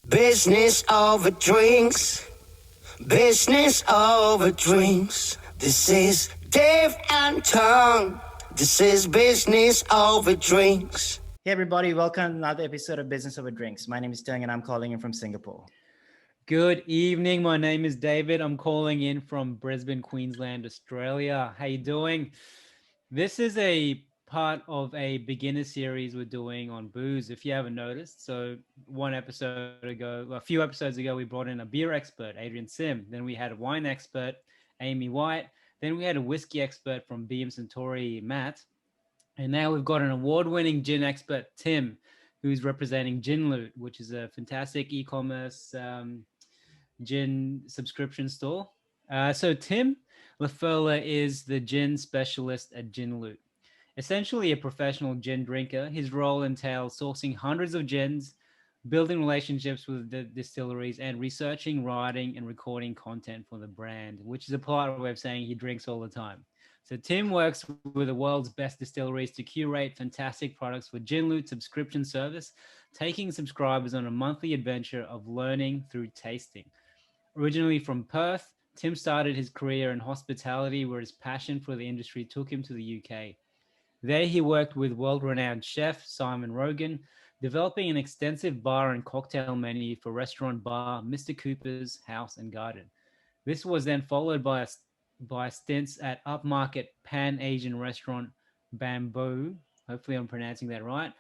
Business over drinks. Business over drinks. This is Dave and Tom. This is business over drinks. Hey everybody, welcome to another episode of Business Over Drinks. My name is Teng and I'm calling in from Singapore. Good evening. My name is David. I'm calling in from Brisbane, Queensland, Australia. How you doing? This is a part of a beginner series we're doing on booze, if you haven't noticed. So a few episodes ago, we brought in a beer expert, Adrian Sim. Then we had a wine expert, Amy White. Then we had a whiskey expert from BM Suntory, Matt. And now we've got an award-winning gin expert, Tim, who's representing Gin Loot, which is a fantastic e-commerce gin subscription store. So Tim Laferla is the gin specialist at Gin Loot. Essentially a professional gin drinker, his role entails sourcing hundreds of gins, building relationships with the distilleries, and researching, writing, and recording content for the brand, which is a polite way of saying he drinks all the time. So Tim works with the world's best distilleries to curate fantastic products for Gin Loot subscription service, taking subscribers on a monthly adventure of learning through tasting. Originally from Perth, Tim started his career in hospitality, where his passion for the industry took him to the UK. There he worked with world-renowned chef Simon Rogan, developing an extensive bar and cocktail menu for restaurant bar Mr. Cooper's House and Garden. This was then followed by stints at upmarket Pan-Asian restaurant Bamboo, hopefully I'm pronouncing that right,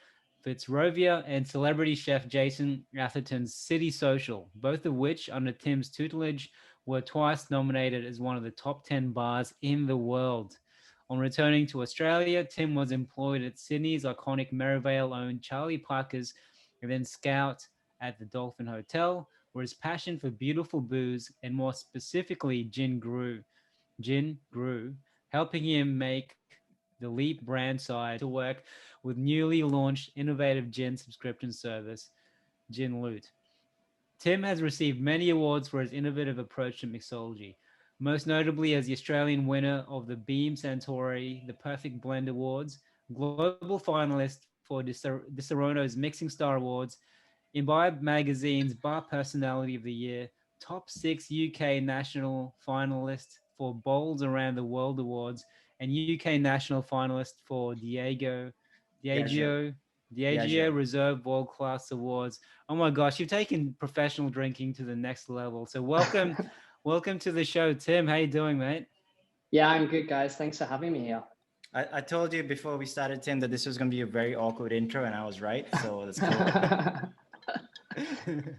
Fitzrovia, and celebrity chef Jason Atherton's City Social, both of which, under Tim's tutelage, were twice nominated as one of the top 10 bars in the world. On returning to Australia, Tim was employed at Sydney's iconic Merivale-owned Charlie Parkers and then scout at the Dolphin Hotel, where his passion for beautiful booze, and more specifically gin grew, helping him make the leap brand side to work with newly launched innovative gin subscription service, Gin Loot. Tim has received many awards for his innovative approach to mixology, most notably as the Australian winner of the Beam Suntory The Perfect Blend Awards, global finalist for Disaronno's Mixing Star Awards, Imbibe Magazine's Bar Personality of the Year, top 6 UK national finalist for Bols Around the World Awards, and UK national finalist for Diageo Reserve World Class Awards. Oh my gosh, you've taken professional drinking to the next level. So welcome. Welcome to the show, Tim. How you doing, mate? Yeah, I'm good, guys. Thanks for having me here. I told you before we started, Tim, that this was going to be a very awkward intro, and I was right. So that's cool.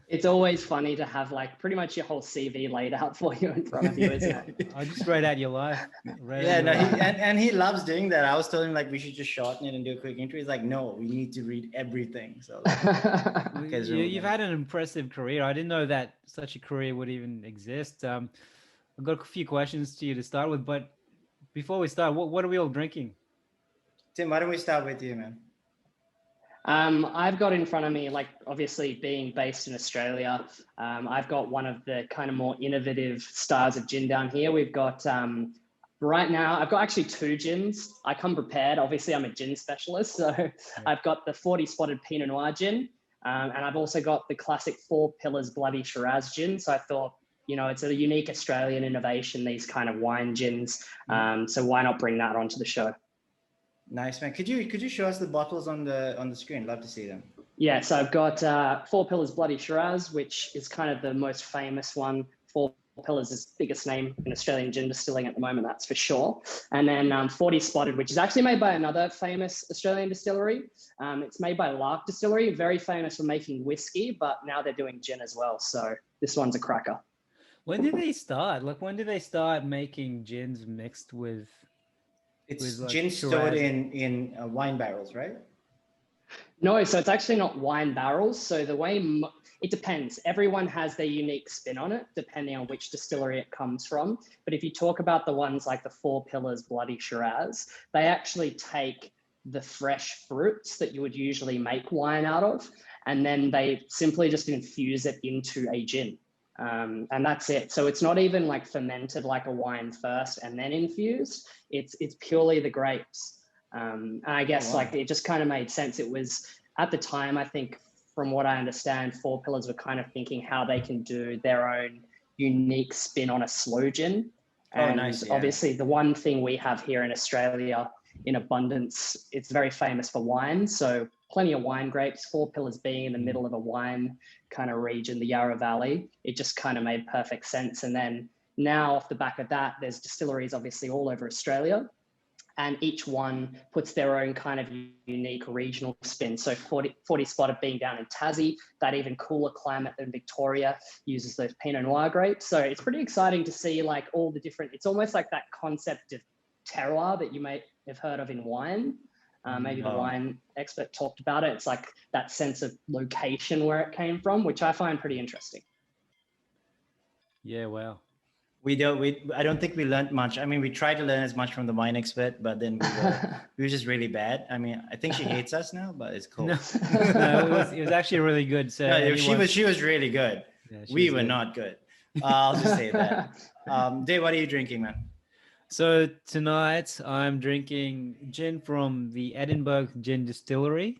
It's always funny to have like pretty much your whole CV laid out for you in front of you, isn't it? I just read out your life. He loves doing that. I was telling him like we should just shorten it and do a quick intro. He's like, no, we need to read everything. So you've had an impressive career. I didn't know that such a career would even exist. I've got a few questions to you to start with, but before we start, what are we all drinking? Tim, why don't we start with you, man? I've got in front of me, like obviously being based in Australia, I've got one of the kind of more innovative styles of gin down here. We've got, right now, I've got actually 2 gins. I come prepared. Obviously, I'm a gin specialist. So I've got the 40 Spotted Pinot Noir gin. And I've also got the classic 4 Pillars Bloody Shiraz gin. So I thought, you know, it's a unique Australian innovation, these kind of wine gins. So why not bring that onto the show? Nice, man. Could you show us the bottles on the screen? Love to see them. Yeah, so I've got 4 Pillars Bloody Shiraz, which is kind of the most famous one. 4 Pillars is the biggest name in Australian gin distilling at the moment, that's for sure. And then 40 Spotted, which is actually made by another famous Australian distillery. It's made by Lark Distillery, very famous for making whiskey, but now they're doing gin as well. So this one's a cracker. When did they start? Like, when did they start making gins mixed with... It's gin stored in wine barrels, right? No, so it's actually not wine barrels. So the way, it depends. Everyone has their unique spin on it, depending on which distillery it comes from. But if you talk about the ones like the 4 Pillars Bloody Shiraz, they actually take the fresh fruits that you would usually make wine out of, and then they simply just infuse it into a gin. And that's it. So it's not even like fermented like a wine first and then infused. It's purely the grapes. And I guess like it just kind of made sense. It was at the time, I think from what I understand, Four Pillars were kind of thinking how they can do their own unique spin on a slow gin. And nice, yeah. obviously the one thing we have here in Australia in abundance, it's very famous for wine. So plenty of wine grapes, Four Pillars being in the middle of a wine kind of region, the Yarra Valley, it just kind of made perfect sense. And then now off the back of that, there's distilleries obviously all over Australia, and each one puts their own kind of unique regional spin. So 40 Spotted being down in Tassie, that even cooler climate than Victoria uses those Pinot Noir grapes. So it's pretty exciting to see like all the different, it's almost like that concept of terroir that you may have heard of in wine. Maybe the wine expert talked about it. It's like that sense of location where it came from, which I find pretty interesting. Yeah, wow. I don't think we learned much. I mean, we tried to learn as much from the wine expert, but then we were just really bad. I mean, I think she hates us now, but it's cool. No, it was actually really good. So no, she was really good. Yeah, we were not good. I'll just say that. Dave, what are you drinking, man? So tonight I'm drinking gin from the Edinburgh Gin Distillery,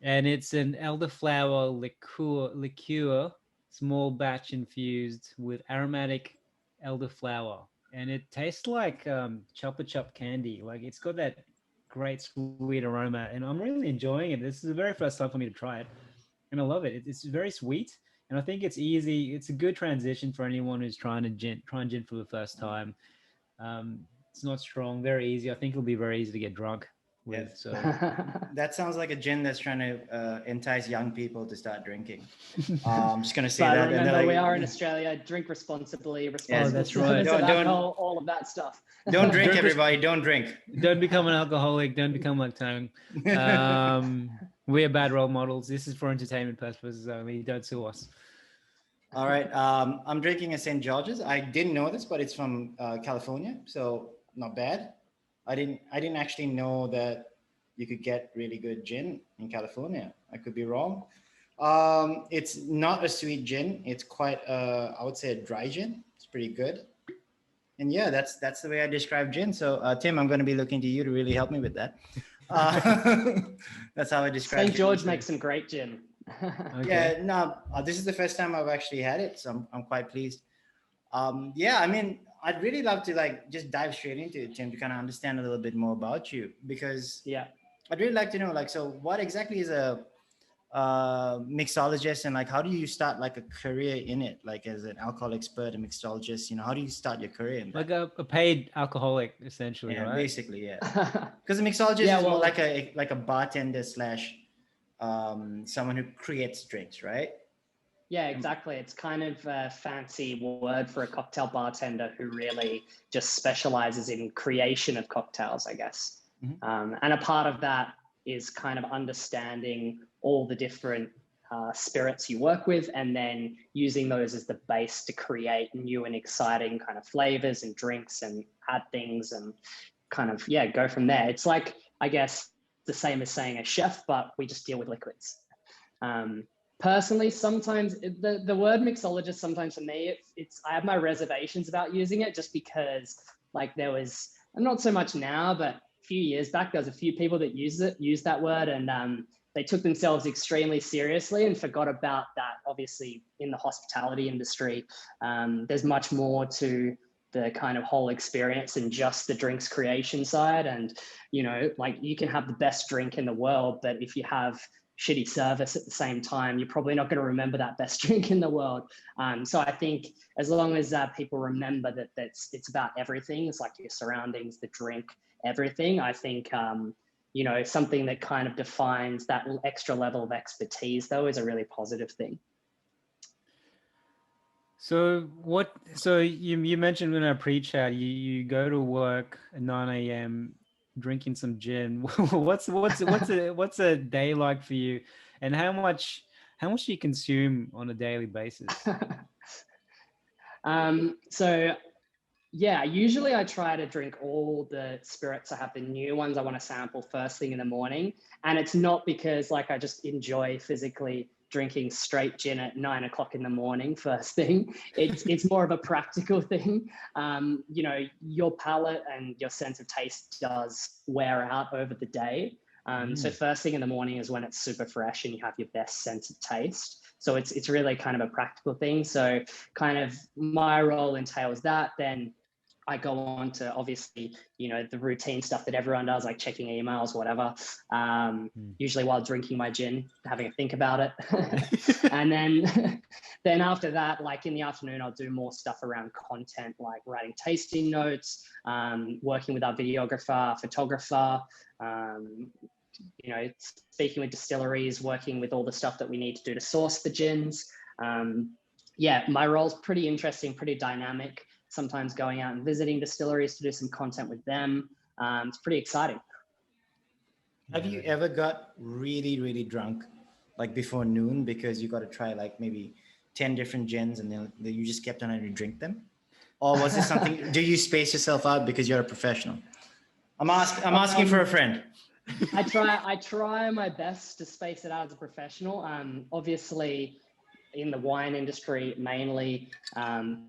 and it's an elderflower liqueur, small batch infused with aromatic elderflower, and it tastes like Chupa Chup candy. Like it's got that great sweet aroma, and I'm really enjoying it. This is the very first time for me to try it, and I love it. It's very sweet, and I think it's easy. It's a good transition for anyone who's trying gin for the first time. It's not strong, very easy. I think it'll be very easy to get drunk with. Yes. So that sounds like a gin that's trying to entice young people to start drinking. I'm just gonna say that. Remember, like, we are in Australia. Drink responsibly. Yeah, that's right. Don't all of that stuff. Don't drink, everybody. Don't drink. Don't become an alcoholic. Don't become like Tone. We're bad role models. This is for entertainment purposes only. Don't sue us. All right. I'm drinking a St. George's. I didn't know this, but it's from California, so not bad. I didn't actually know that you could get really good gin in California. I could be wrong. It's not a sweet gin. It's quite I would say a dry gin. It's pretty good. And yeah, that's the way I describe gin. So Tim, I'm going to be looking to you to really help me with that. That's how I describe St. George makes some great gin. Okay. Yeah, no, this is the first time I've actually had it, so I'm quite pleased. Yeah, I mean, I'd really love to just dive straight into it, Tim, to kind of understand a little bit more about you, because I'd really like to know, so what exactly is a mixologist, and how do you start a career in it, as an alcohol expert, a mixologist? How do you start your career in that? A paid alcoholic, essentially, yeah, right? Basically, yeah. Because a mixologist is more like a bartender slash someone who creates drinks, right? Yeah, exactly. It's kind of a fancy word for a cocktail bartender who really just specializes in creation of cocktails, I guess. Mm-hmm. And a part of that is kind of understanding all the different spirits you work with, and then using those as the base to create new and exciting kind of flavors and drinks, and add things and kind of, go from there. It's I guess, the same as saying a chef, but we just deal with liquids. Personally, sometimes the word mixologist, sometimes for me, I have my reservations about using it, just because there was, not so much now, but a few years back, there was a few people that used that word, and they took themselves extremely seriously and forgot about that. Obviously, in the hospitality industry, there's much more to the kind of whole experience than just the drinks creation side. And, you can have the best drink in the world, but if you have shitty service at the same time, you're probably not going to remember that best drink in the world. So I think as long as people remember that it's about everything, it's like your surroundings, the drink, everything, I think, something that kind of defines that extra level of expertise, though, is a really positive thing. So you mentioned in our pre-chat, you go to work at 9 a.m. drinking some gin. What's a day like for you, and how much do you consume on a daily basis? Usually I try to drink all the spirits. I have the new ones I want to sample first thing in the morning, and it's not because I just enjoy physically drinking straight gin at 9 o'clock in the morning first thing. It's more of a practical thing. Your palate and your sense of taste does wear out over the day. So first thing in the morning is when it's super fresh and you have your best sense of taste. So it's really kind of a practical thing. So kind of my role entails that. Then I go on to obviously, the routine stuff that everyone does, like checking emails, whatever. Usually while drinking my gin, having a think about it. And then after that, like in the afternoon, I'll do more stuff around content, like writing tasting notes, working with our videographer, photographer, speaking with distilleries, working with all the stuff that we need to do to source the gins. My role's pretty interesting, pretty dynamic. Sometimes going out and visiting distilleries to do some content with them. It's pretty exciting. Have you ever got really, really drunk, like before noon, because you got to try like maybe 10 different gins and then you just kept on having to drink them? Or was this something, do you space yourself out because you're a professional? I'm asking for a friend. I try my best to space it out as a professional. Obviously, in the wine industry, mainly,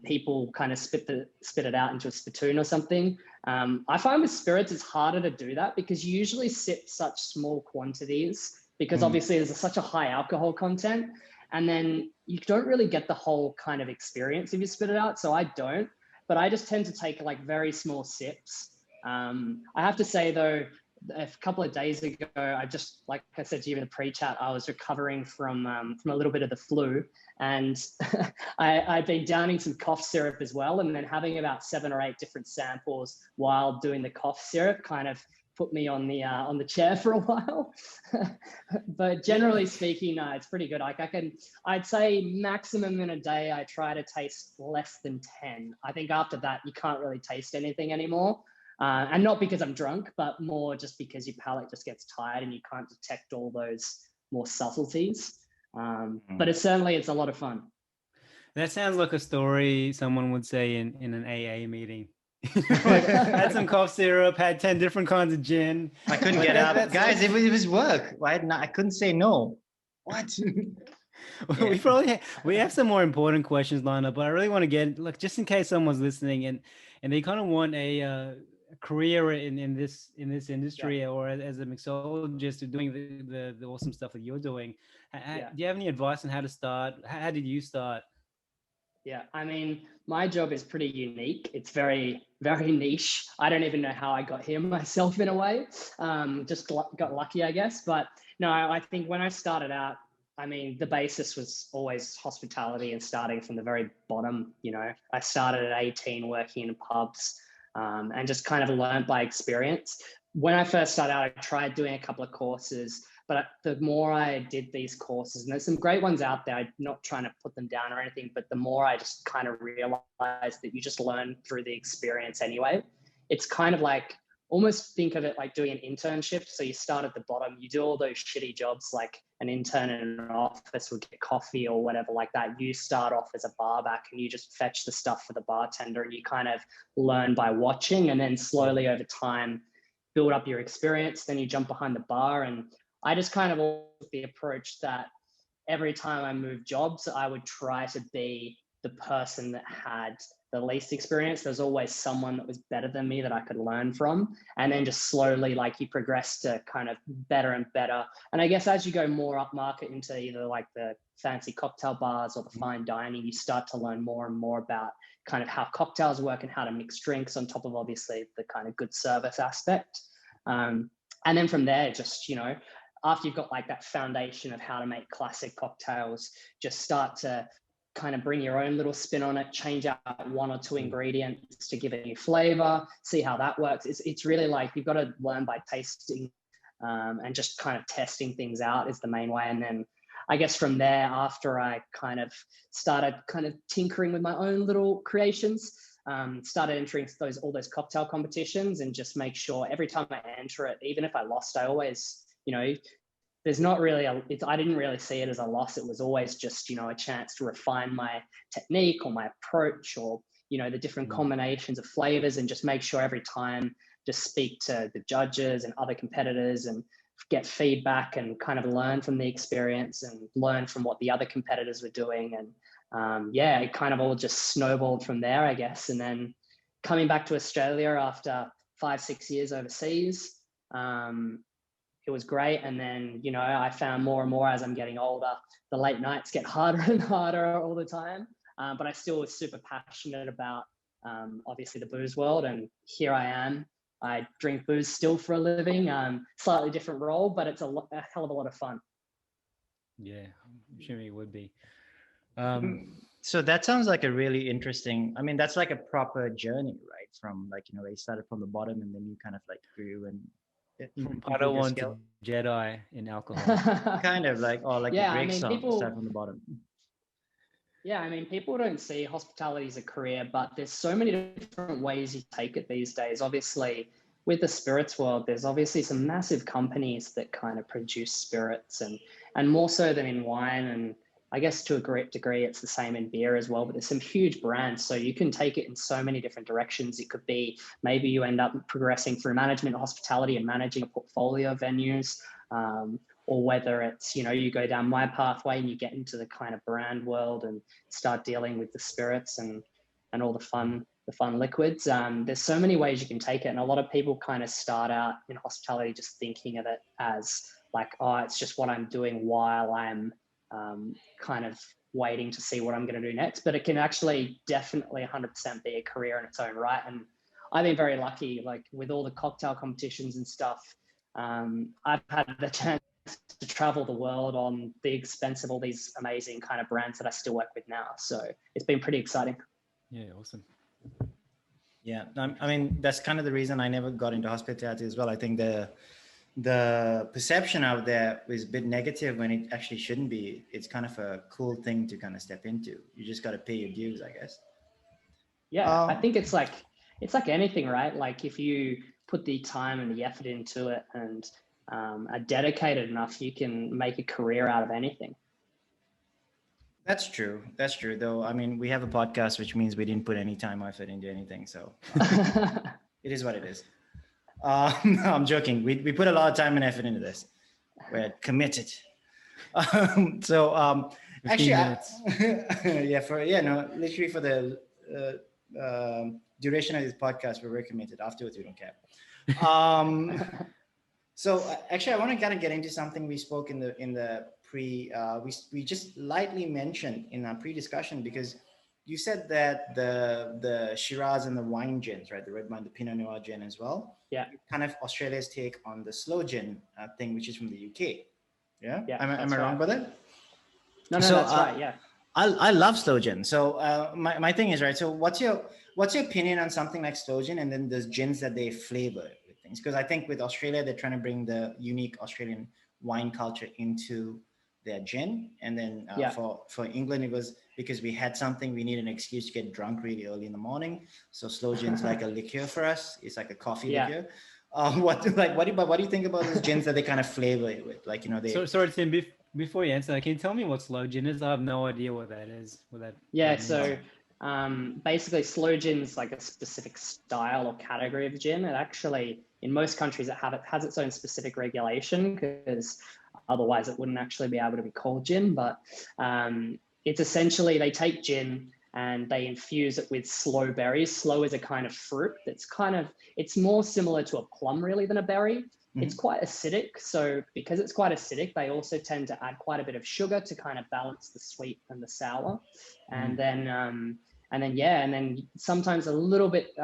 people kind of spit it out into a spittoon or something. I find with spirits, it's harder to do that because you usually sip such small quantities because obviously there's such a high alcohol content, and then you don't really get the whole kind of experience if you spit it out. So I don't, but I just tend to take like very small sips. I have to say though, a couple of days ago, I just, like I said to you in the pre-chat, I was recovering from a little bit of the flu, and I'd been downing some cough syrup as well, and then having about 7 or 8 different samples while doing the cough syrup kind of put me on the chair for a while. But generally speaking, it's pretty good. Like I'd say maximum in a day, I try to taste less than 10. I think after that, you can't really taste anything anymore. And not because I'm drunk, but more just because your palate just gets tired and you can't detect all those more subtleties. But it's a lot of fun. That sounds like a story someone would say in an AA meeting. Like, had some cough syrup, had 10 different kinds of gin. I couldn't get up. Guys, it was work. I couldn't say no. What? We have some more important questions lined up, but I really want to get, like, just in case someone's listening and they kind of want a career in this industry, or as a mixologist or doing the awesome stuff that you're doing. Do you have any advice on how to start? How did you start? Yeah, I mean, my job is pretty unique. It's very, very niche. I don't even know how I got here myself in a way. Just got lucky, I guess. But no, I think when I started out, I mean, the basis was always hospitality and starting from the very bottom. I started at 18 working in pubs, and just kind of learned by experience. When I first started out, I tried doing a couple of courses, but the more I did these courses, and there's some great ones out there, I'm not trying to put them down or anything, but the more I just kind of realized that you just learn through the experience anyway. It's kind of like, almost think of it like doing an internship. So you start at the bottom, you do all those shitty jobs, like an intern in an office would get coffee or whatever like that. You start off as a barback and you just fetch the stuff for the bartender, and you kind of learn by watching, and then slowly over time build up your experience. Then you jump behind the bar. And I just kind of took the approach that every time I moved jobs, I would try to be the person that had the least experience. There's always someone that was better than me that I could learn from. And then just slowly, like, you progress to kind of better and better. And I guess as you go more up market into either like the fancy cocktail bars or the fine dining, you start to learn more and more about kind of how cocktails work and how to mix drinks, on top of obviously the kind of good service aspect. And then from there, just, after you've got like that foundation of how to make classic cocktails, just start to kind of bring your own little spin on it, change out 1 or 2 ingredients to give it a new flavor, see how that works. It's really like you've got to learn by tasting, and just kind of testing things out is the main way. And then I guess from there, after I kind of started kind of tinkering with my own little creations, started entering all those cocktail competitions, and just make sure every time I enter it, even if I lost, I always, there's not really I didn't really see it as a loss. It was always just, a chance to refine my technique or my approach, or, the different combinations of flavors, and just make sure every time just speak to the judges and other competitors and get feedback and kind of learn from the experience and learn from what the other competitors were doing. And it kind of all just snowballed from there, I guess. And then coming back to Australia after 5-6 years overseas, it was great. And then, you know, I found more and more as I'm getting older, the late nights get harder and harder all the time. But I still was super passionate about obviously the booze world. And here I am. I drink booze still for a living, slightly different role, but it's a hell of a lot of fun. Yeah, I'm sure it would be. So that sounds like a really interesting, I mean, that's like a proper journey, right? From like, you know, you started from the bottom and then you kind of like grew and From Padawan to Jedi in alcohol. kind of like, oh, like Yeah, a I Drake mean, song, people, start from the bottom. yeah, I mean, people don't see hospitality as a career, but there's so many different ways you take it these days. Obviously, with the spirits world, there's obviously some massive companies that kind of produce spirits and more so than in wine. And I guess to a great degree, it's the same in beer as well, but there's some huge brands. So you can take it in so many different directions. It could be maybe you end up progressing through management, hospitality, and managing a portfolio of venues. Or whether it's, you know, you go down my pathway and you get into the kind of brand world and start dealing with the spirits and all the fun liquids. There's so many ways you can take it. And a lot of people kind of start out in hospitality just thinking of it as like, oh, it's just what I'm doing while I'm kind of waiting to see what I'm going to do next. But it can actually definitely 100% be a career in its own right. And I've been very lucky, like with all the cocktail competitions and stuff. I've had the chance to travel the world on the expense of all these amazing kind of brands that I still work with now. So it's been pretty exciting. Yeah, awesome. Yeah, I mean, that's kind of the reason I never got into hospitality as well. I think the perception out there is a bit negative when it actually shouldn't be. It's kind of a cool thing to kind of step into. You just got to pay your dues, I guess. Yeah, I think it's like anything, right? Like if you put the time and the effort into it and are dedicated enough, you can make a career out of anything. That's true. That's true, though. I mean, we have a podcast, which means we didn't put any time or effort into anything. So it is what it is. No, I'm joking. We put a lot of time and effort into this. We're committed. Actually, literally for the duration of this podcast, we're very committed. Afterwards, we don't care. Actually, I want to kind of get into something we spoke in the pre. We just lightly mentioned in our pre-discussion because you said that the Shiraz and the wine gins, right? The red wine, the Pinot Noir gin as well. Yeah. Kind of Australia's take on the slow gin thing, which is from the UK. Yeah. Yeah. Am I wrong about that? No, that's right. Yeah. I love slow gin. So my thing is, right. So what's your opinion on something like slow gin and then there's gins that they flavor with things? Because I think with Australia, they're trying to bring the unique Australian wine culture into their gin. And then for England, it was because we had something, we need an excuse to get drunk really early in the morning. So slow gin's like a liqueur for us. It's like a coffee liqueur. What do you think about those gins that they kind of flavor it with? Like, you know, they. So sorry, Tim. Before you answer, can you tell me what slow gin is? I have no idea what that is. So basically, slow gin is like a specific style or category of gin. It actually, in most countries, it has its own specific regulation because otherwise it wouldn't actually be able to be called gin. But it's essentially they take gin and they infuse it with sloe berries. Sloe is a kind of fruit it's more similar to a plum really than a berry. Mm-hmm. It's quite acidic. So because it's quite acidic, they also tend to add quite a bit of sugar to kind of balance the sweet and the sour. Mm-hmm. And then sometimes a little bit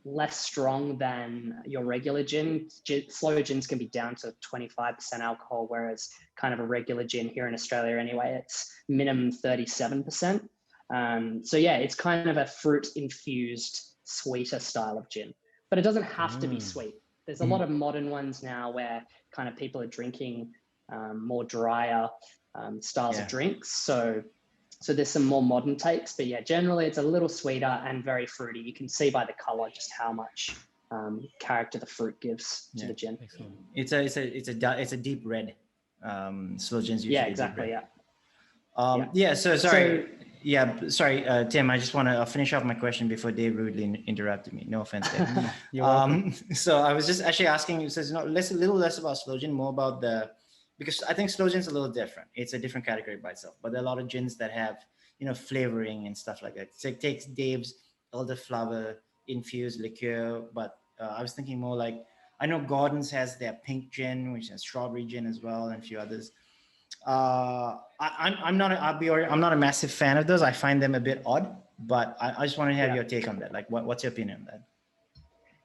less strong than your regular gin. Slow gins can be down to 25% alcohol, whereas kind of a regular gin here in Australia anyway, it's minimum 37%. It's kind of a fruit infused sweeter style of gin, but it doesn't have to be sweet. There's a lot of modern ones now where kind of people are drinking more drier styles of drinks. So there's some more modern takes, but yeah, generally it's a little sweeter and very fruity. You can see by the color just how much character the fruit gives to the gin. Excellent. It's a deep red. Slow gins usually. Yeah, exactly. Sorry, Tim. I just want to finish off my question before Dave rudely interrupted me. No offense, Dave. You're welcome. So I was just actually asking you. So it's not a little less about slow gin, more about because I think slow gin's a little different. It's a different category by itself. But there are a lot of gins that have flavoring and stuff like that. So it takes Dave's elderflower infused liqueur, but I was thinking more like I know Gordon's has their pink gin, which has strawberry gin as well, and a few others. I'm not a massive fan of those. I find them a bit odd, but I just want to have your take on that. Like, what's your opinion on that?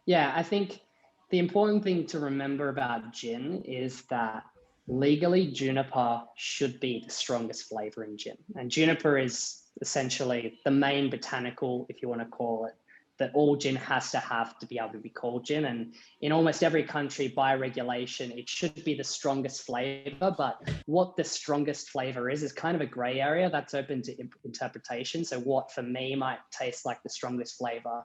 Yeah, I think the important thing to remember about gin is that legally juniper should be the strongest flavor in gin. And juniper is essentially the main botanical, if you want to call it, that all gin has to have to be able to be called gin. And in almost every country, by regulation, it should be the strongest flavor. But what the strongest flavor is kind of a gray area that's open to interpretation. So what for me might taste like the strongest flavor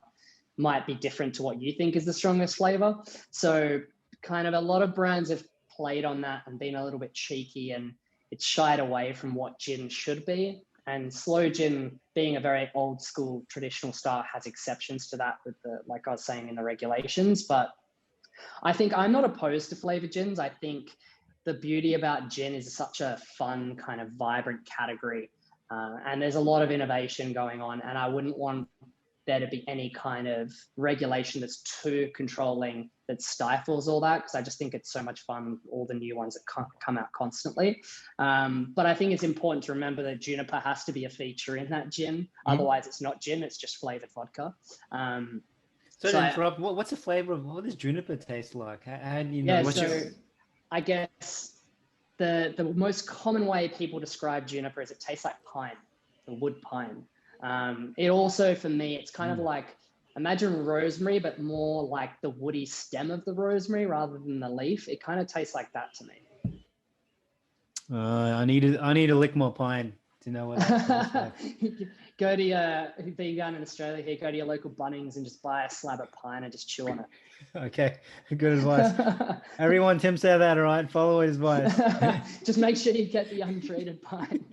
might be different to what you think is the strongest flavor. So kind of a lot of brands have played on that and been a little bit cheeky, and it's shied away from what gin should be. And slow gin, being a very old school traditional style, has exceptions to that with the, like I was saying, in the regulations. But I think I'm not opposed to flavored gins. I think the beauty about gin is such a fun, kind of vibrant category. And there's a lot of innovation going on. And I wouldn't want there to be any kind of regulation that's too controlling, that stifles all that, because I just think it's so much fun, all the new ones that come out constantly. But I think it's important to remember that juniper has to be a feature in that gin. Otherwise it's not gin, it's just flavored vodka. What's the flavor of, what does juniper taste like? How do you know? I guess the most common way people describe juniper is it tastes like pine, the wood pine. It also, for me, it's kind of like, imagine rosemary, but more like the woody stem of the rosemary rather than the leaf. It kind of tastes like that to me. I need to lick more pine to know what that tastes like. Go to being down in Australia here, go to your local Bunnings and just buy a slab of pine and just chew on it. Okay, good advice. Everyone, Tim said that, all right? Follow his advice. Just make sure you get the untreated pine.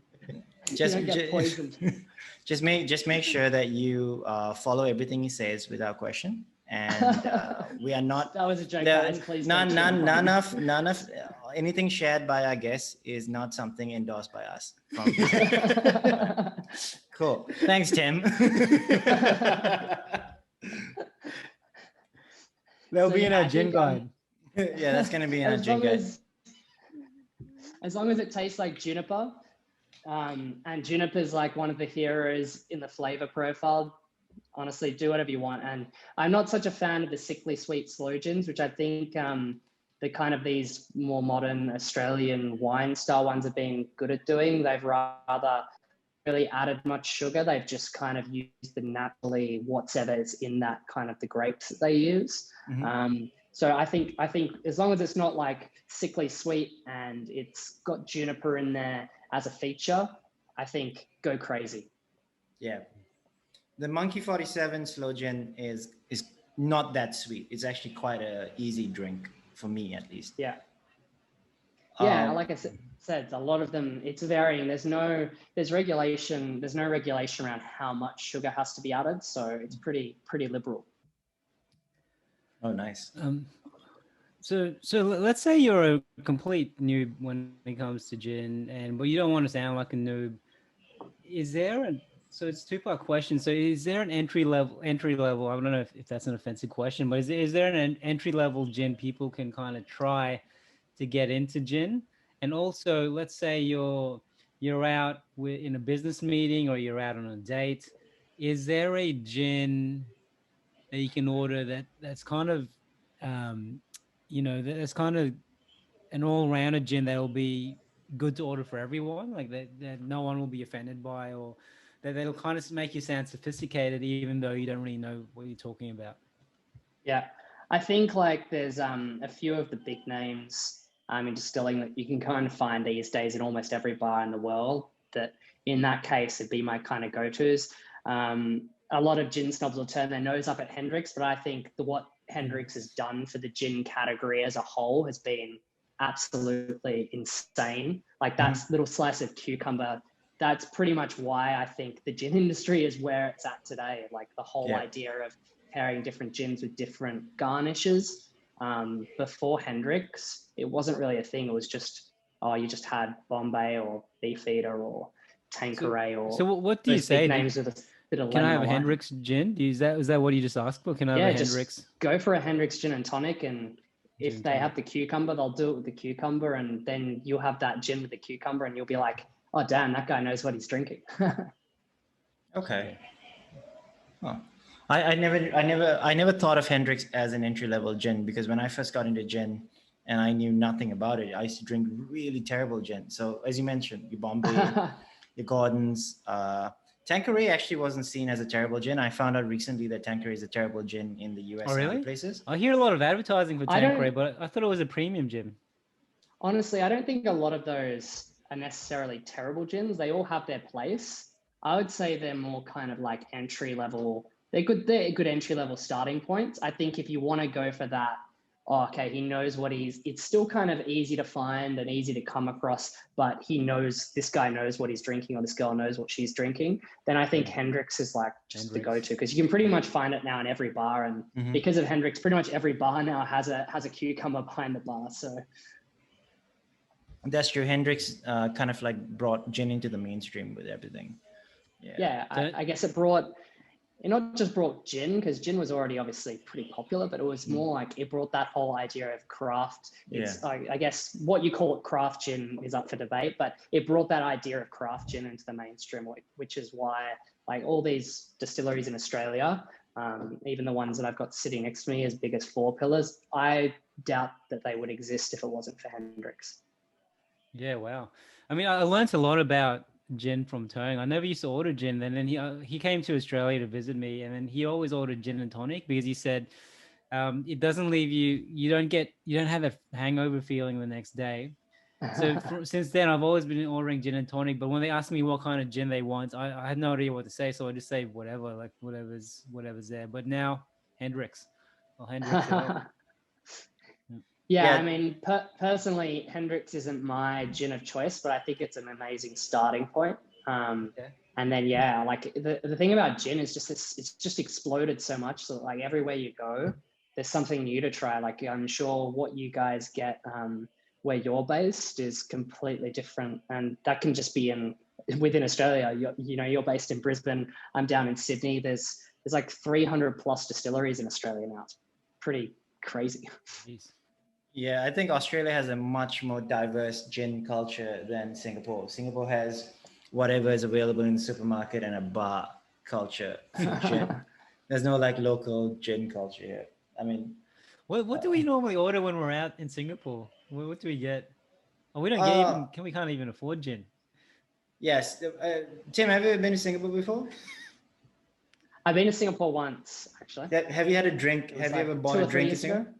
Just get poisoned. Just make sure that you follow everything he says without question. And we are not. That was a joke, guys. Please. None of anything shared by our guests is not something endorsed by us. Cool. Thanks, Tim. That'll be in our gin guide. Yeah, that's going to be in our gin guide. As long as it tastes like juniper. And juniper is like one of the heroes in the flavor profile. Honestly, do whatever you want. And I'm not such a fan of the sickly sweet slow gins, which I think the kind of these more modern Australian wine style ones have been good at doing. They've rather really added much sugar. They've just kind of used the naturally whatever is in that kind of the grapes that they use. Mm-hmm. So I think as long as it's not like sickly sweet and it's got juniper in there as a feature, I think go crazy. Yeah. The Monkey 47 slow gin is not that sweet. It's actually quite a easy drink for me, at least. Yeah. Yeah, like I said, a lot of them, it's varying. There's no regulation around how much sugar has to be added. So it's pretty liberal. Oh, nice. So let's say you're a complete noob when it comes to gin, but you don't want to sound like a noob. So it's a two-part question. So is there an entry level? I don't know if that's an offensive question, but is there an entry level gin people can kind of try to get into gin? And also, let's say you're out in a business meeting or you're out on a date. Is there a gin that you can order that's kind of that's kind of an all-rounder gin that'll be good to order for everyone, like that no one will be offended by, or that'll kind of make you sound sophisticated even though you don't really know what you're talking about? Yeah, I think like there's a few of the big names in distilling that you can kind of find these days in almost every bar in the world, that in that case it'd be my kind of go-tos. A lot of gin snobs will turn their nose up at Hendrick's, but I think what Hendrick's has done for the gin category as a whole has been absolutely insane. Like that little slice of cucumber, that's pretty much why I think the gin industry is where it's at today. Like the whole idea of pairing different gins with different garnishes. Before Hendrick's, it wasn't really a thing. It was just, you just had Bombay or Beefeater or Tanqueray or. So what do you say? Names with a bit of can I have a Hendrick's gin? Is that what you just asked for? Can I have a Hendrick's? Just go for a Hendrick's gin and tonic, and if they have the cucumber, they'll do it with the cucumber, and then you'll have that gin with the cucumber, and you'll be like, oh damn, that guy knows what he's drinking. Okay. Huh. I never thought of Hendrix as an entry level gin, because when I first got into gin and I knew nothing about it, I used to drink really terrible gin. So as you mentioned, your Bombay, your Gordons, Tanqueray actually wasn't seen as a terrible gin. I found out recently that Tanqueray is a terrible gin in the US Oh, and really? other places. I hear a lot of advertising for I don't- Tanqueray, but I thought it was a premium gin. Honestly, I don't think a lot of those are necessarily terrible gins. They all have their place. I would say they're more kind of like entry level. They're good entry level starting points. I think if you want to go for that, oh, okay, he knows what it's still kind of easy to find and easy to come across, but this guy knows what he's drinking, or this girl knows what she's drinking, then I think Hendrix is like just the go-to, because you can pretty much find it now in every bar. And because of Hendrix, pretty much every bar now has a cucumber behind the bar. So that's true. Hendrix kind of like brought gin into the mainstream with everything. Yeah, I guess it not just brought gin, because gin was already obviously pretty popular, but it was more like it brought that whole idea of craft. I guess what you call it craft gin is up for debate, but it brought that idea of craft gin into the mainstream, which is why like all these distilleries in Australia, even the ones that I've got sitting next to me as big as Four Pillars, I doubt that they would exist if it wasn't for Hendrix. Yeah, wow. I mean, I learned a lot about gin from Tong. I never used to order gin. And then he came to Australia to visit me, and then he always ordered gin and tonic, because he said it doesn't leave you don't have a hangover feeling the next day. So since then, I've always been ordering gin and tonic. But when they ask me what kind of gin they want, I had no idea what to say. So I just say whatever, like whatever's there. But now Hendrix. Well, Hendrix. Yeah, I mean, personally, Hendrix isn't my gin of choice, but I think it's an amazing starting point. And then, like the thing about gin is it's just exploded so much. So like everywhere you go, there's something new to try. Like I'm sure what you guys get where you're based is completely different. And that can just be within Australia. You're based in Brisbane. I'm down in Sydney. There's like 300 plus distilleries in Australia now. It's pretty crazy. Jeez. Yeah, I think Australia has a much more diverse gin culture than Singapore. Singapore has whatever is available in the supermarket and a bar culture for gin. There's no like local gin culture here. I mean, what do we normally order when we're out in Singapore? What do we get? Oh, we don't get we can't even afford gin. Yes. Tim, have you ever been to Singapore before? I've been to Singapore once, actually. Have you had a drink? Have you ever bought a drink in Singapore?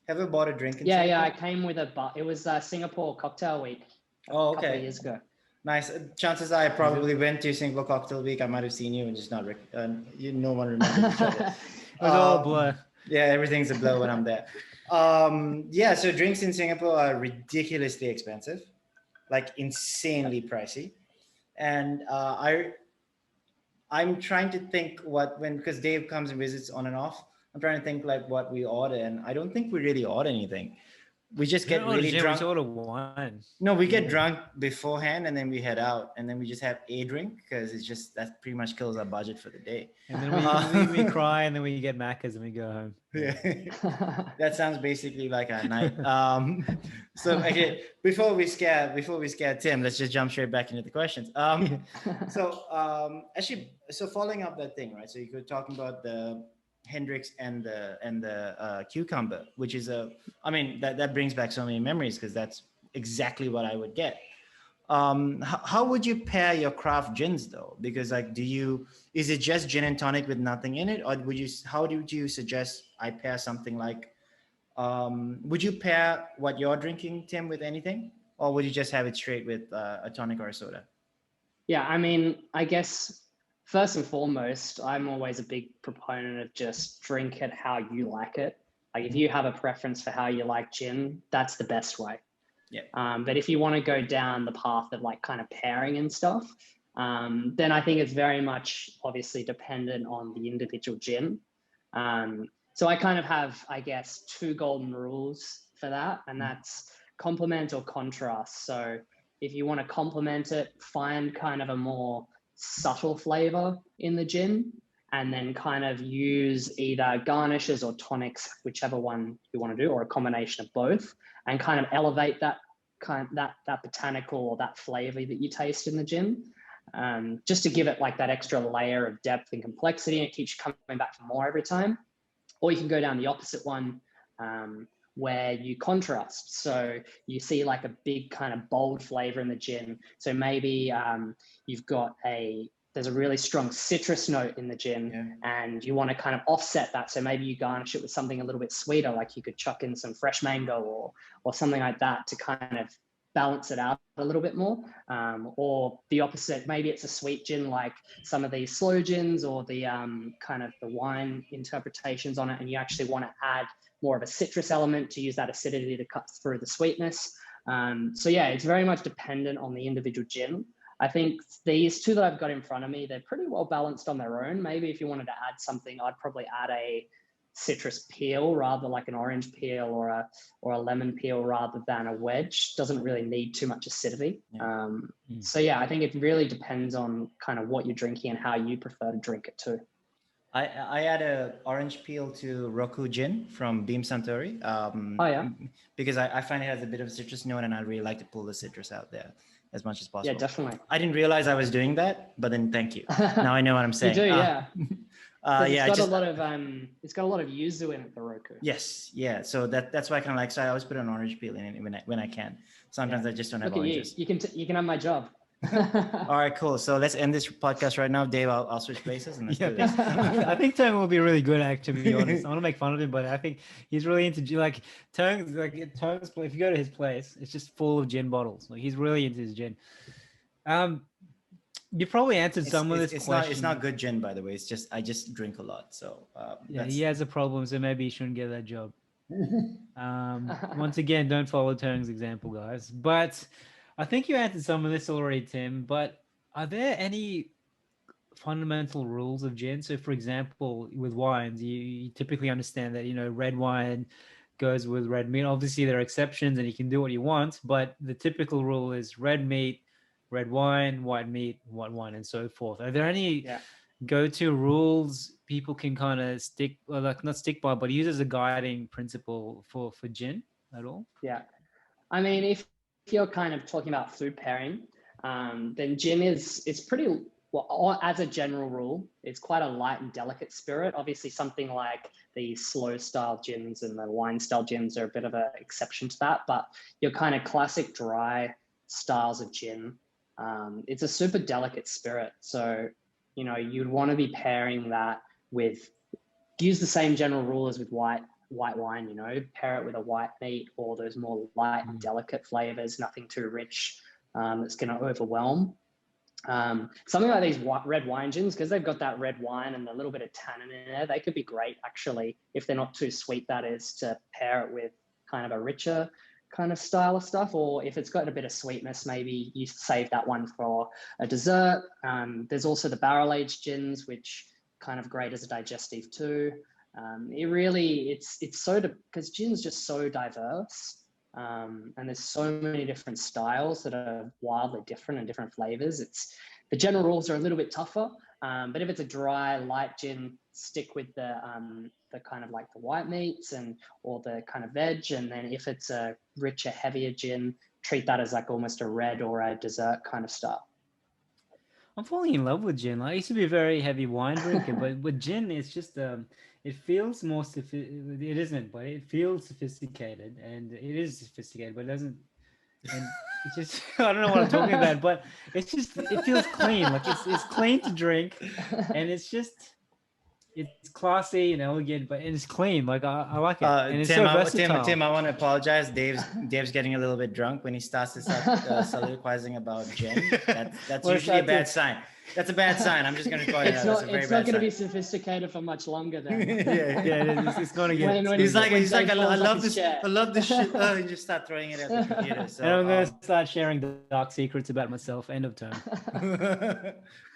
Have you bought a drink in Singapore? Yeah, I came with it was Singapore Cocktail Week a couple of years ago. Nice. Chances are I probably went to Singapore Cocktail Week. I might have seen you and just not, no one remembers each other. It was all a blur. Yeah, everything's a blur when I'm there. So drinks in Singapore are ridiculously expensive, like insanely pricey. And I'm trying to think because Dave comes and visits on and off, I'm trying to think like what we order, and I don't think we really order anything. We just get really drunk. We order wine. No, we get drunk beforehand, and then we head out, and then we just have a drink, because it's just that pretty much kills our budget for the day. And then we cry, and then we get Macca's and we go home. Yeah, that sounds basically like our night. So okay, before we scare Tim, let's just jump straight back into the questions. So following up that thing, right? So you were talking about the Hendrix and the cucumber, which is that brings back so many memories, because that's exactly what I would get. How would you pair your craft gins though? Because is it just gin and tonic with nothing in it, or how would you suggest I pair something like? Would you pair what you're drinking, Tim, with anything, or would you just have it straight with a tonic or a soda? Yeah, I mean, I guess. First and foremost, I'm always a big proponent of just drink it how you like it. Like if you have a preference for how you like gin, that's the best way. Yeah. But if you want to go down the path of like kind of pairing and stuff, then I think it's very much obviously dependent on the individual gin. So I kind of have, I guess, 2 golden rules for that, and that's complement or contrast. So if you want to complement it, find kind of a more subtle flavor in the gin, and then kind of use either garnishes or tonics, whichever one you want to do, or a combination of both, and kind of elevate that that botanical or that flavor that you taste in the gin, just to give it like that extra layer of depth and complexity, and it keeps you coming back for more every time. Or you can go down the opposite one, where you contrast. So you see like a big kind of bold flavor in the gin. So maybe you've got there's a really strong citrus note in the gin, and you want to kind of offset that. So maybe you garnish it with something a little bit sweeter, like you could chuck in some fresh mango or something like that to kind of balance it out a little bit more. Or the opposite, maybe it's a sweet gin, like some of these slow gins or the kind of the wine interpretations on it, and you actually want to add more of a citrus element to use that acidity to cut through the sweetness. So yeah, it's very much dependent on the individual gin. I think these two that I've got in front of me, they're pretty well balanced on their own. Maybe if you wanted to add something, I'd probably add a citrus peel, rather like an orange peel or a lemon peel rather than a wedge. Doesn't really need too much acidity. So yeah, I think it really depends on kind of what you're drinking and how you prefer to drink it too. I add a orange peel to Roku gin from Beam Suntory. Because I find it has a bit of a citrus note, and I really like to pull the citrus out there as much as possible. Yeah, definitely. I didn't realize I was doing that, but then thank you. Now I know what I'm saying. You do, yeah. It's got a lot of yuzu in it, the Roku. Yes, yeah. So that's why I kind of like. So I always put an orange peel in it when I can. Sometimes I just don't have oranges. You can have my job. All right, cool. So let's end this podcast right now, Dave. I'll switch places and let's do this. I think Tong will be really good at, to be honest. I want to make fun of him, but I think he's really into like Tong's. If you go to his place, it's just full of gin bottles. Like he's really into his gin. You probably answered some of this question. It's not good gin, by the way. It's just I just drink a lot, so yeah, he has a problem, so maybe he shouldn't get that job. Once again, don't follow Tong's example, guys. But I think you answered some of this already, Tim, but are there any fundamental rules of gin? So for example, with wines, you typically understand that, red wine goes with red meat. Obviously there are exceptions and you can do what you want, but the typical rule is red meat, red wine, white meat, white wine, and so forth. Are there any go-to rules people can kind of stick, or like not stick by, but use as a guiding principle for gin at all? Yeah. I mean, if you're kind of talking about food pairing, then gin it's pretty, well, as a general rule, it's quite a light and delicate spirit. Obviously something like the slow style gins and the wine style gins are a bit of an exception to that, but your kind of classic dry styles of gin, it's a super delicate spirit. So, you'd want to be pairing that with, use the same general rule as with white wine, pair it with a white meat or those more light and delicate flavors, nothing too rich that's going to overwhelm. Something like these red wine gins, because they've got that red wine and a little bit of tannin in there, they could be great actually, if they're not too sweet, that is, to pair it with kind of a richer kind of style of stuff. Or if it's got a bit of sweetness, maybe you save that one for a dessert. There's also the barrel-aged gins, which kind of great as a digestive too. It's so, because gin's just so diverse, and there's so many different styles that are wildly different and different flavors. The general rules are a little bit tougher, but if it's a dry light gin, stick with the kind of like the white meats or the kind of veg, and then if it's a richer, heavier gin, treat that as like almost a red or a dessert kind of style. I'm falling in love with gin. I used to be a very heavy wine drinker, but with gin, it's just it feels more it isn't, but it feels sophisticated, and it is sophisticated, but it doesn't. And it's just I don't know what I'm talking about, but it feels clean. Like it's clean to drink, and it's classy and elegant, but it's clean. Like I like it. And it's so versatile. Tim, I want to apologize. Dave's getting a little bit drunk when he starts to start soliloquizing about gin. That's usually a bad sign. That's a bad sign. I'm just going to call it out. It's not going to be sophisticated for much longer then. It's going to get. He's like, I love this. I love this shit. Oh, you just start throwing it at the computer. So, and I'm going to start sharing the dark secrets about myself. End of term.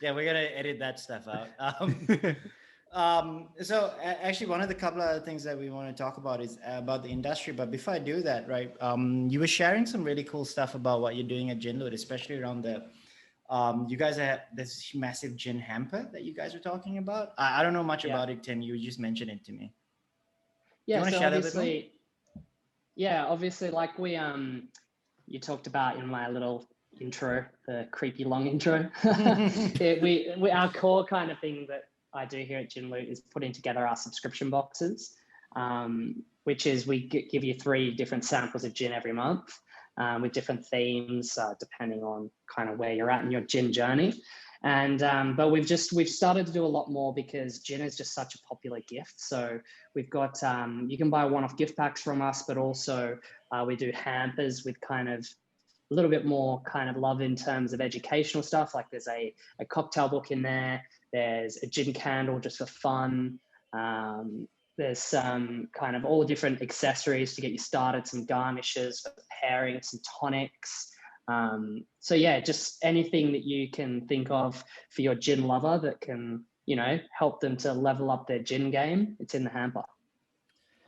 Yeah, we're going to edit that stuff out. So actually one of the couple of other things that we want to talk about is about the industry. But before I do that, right, you were sharing some really cool stuff about what you're doing at Ginloot, especially around the You guys have this massive gin hamper that you guys were talking about. I don't know much about it, Tim. You just mentioned it to me. Do you want to share that with me? Obviously, like you talked about in my little intro, the creepy long intro. Our core kind of thing that I do here at Gin Loot is putting together our subscription boxes, which is we give you 3 different samples of gin every month with different themes, depending on kind of where you're at in your gin journey. And but we've started to do a lot more because gin is just such a popular gift. So we've got you can buy one-off gift packs from us, but also we do hampers with kind of a little bit more kind of love in terms of educational stuff. Like there's a cocktail book in there. There's a gin candle just for fun. There's some kind of all different accessories to get you started, some garnishes for pairing, some tonics. So yeah, just anything that you can think of for your gin lover that can, help them to level up their gin game. It's in the hamper.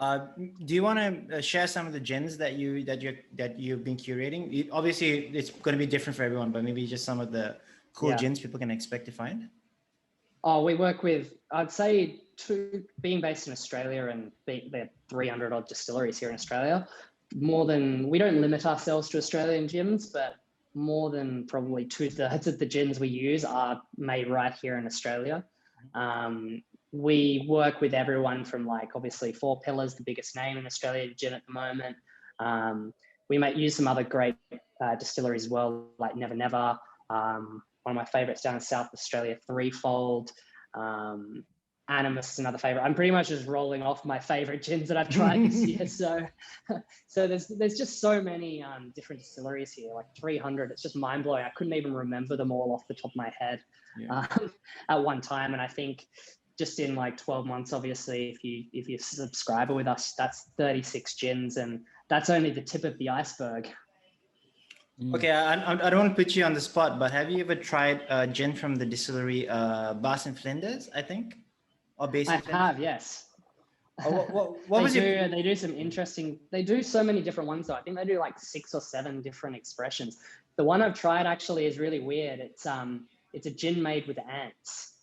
Do you want to share some of the gins that you've been curating? Obviously, it's going to be different for everyone, but maybe just some of the cool gins people can expect to find. Oh, we work with, I'd say, being based in Australia and there 300 odd distilleries here in Australia. We don't limit ourselves to Australian gins, but more than probably 2/3 of the gins we use are made right here in Australia. We work with everyone from obviously 4 Pillars, the biggest name in Australian gin at the moment. We might use some other great distilleries as well, like Never Never. One of my favorites down in South Australia, Threefold. Animus is another favorite. I'm pretty much just rolling off my favorite gins that I've tried this year. So there's just so many different distilleries here, like 300. It's just mind blowing. I couldn't even remember them all off the top of my head at one time. And I think just in 12 months, obviously, if you're a subscriber with us, that's 36 gins, and that's only the tip of the iceberg. Okay, I don't want to put you on the spot, but have you ever tried gin from the distillery Bols and Flinders, I think? Or I have, yes. What was it? They do some interesting, they do so many different ones though. I think they do 6 or 7 different expressions. The one I've tried actually is really weird. It's a gin made with ants.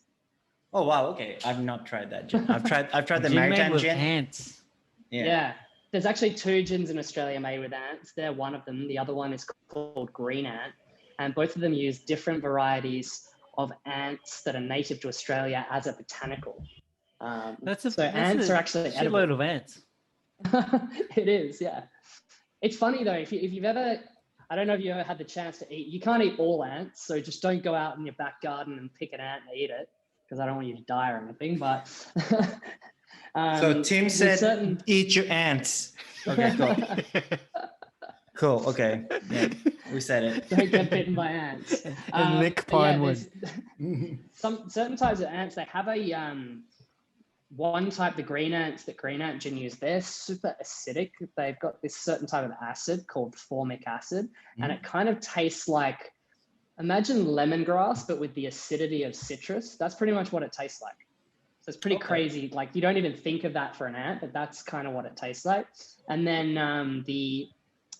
Oh wow, okay. I've not tried that gin. I've tried the gin maritime made with gin. ants. Yeah. There's actually 2 gins in Australia made with ants. They're one of them. The other one is called Green Ant. And both of them use different varieties of ants that are native to Australia as a botanical. Ants are actually edible. Shitload of ants. It is, yeah. It's funny though, if you've ever, I don't know if you ever had the chance to eat, you can't eat all ants, so just don't go out in your back garden and pick an ant and eat it, because I don't want you to die or anything, but... So Tim said, eat your ants. Okay, cool. Cool, okay. Yeah, we said it. Don't get bitten by ants. And lick pinewood. Some certain types of ants, they have a one type, the green ants that Green Ant Gin use, they're super acidic. They've got this certain type of acid called formic acid, and it kind of tastes like, imagine lemongrass, but with the acidity of citrus. That's pretty much what it tastes like. So it's pretty crazy. You don't even think of that for an ant, but that's kind of what it tastes like. And then the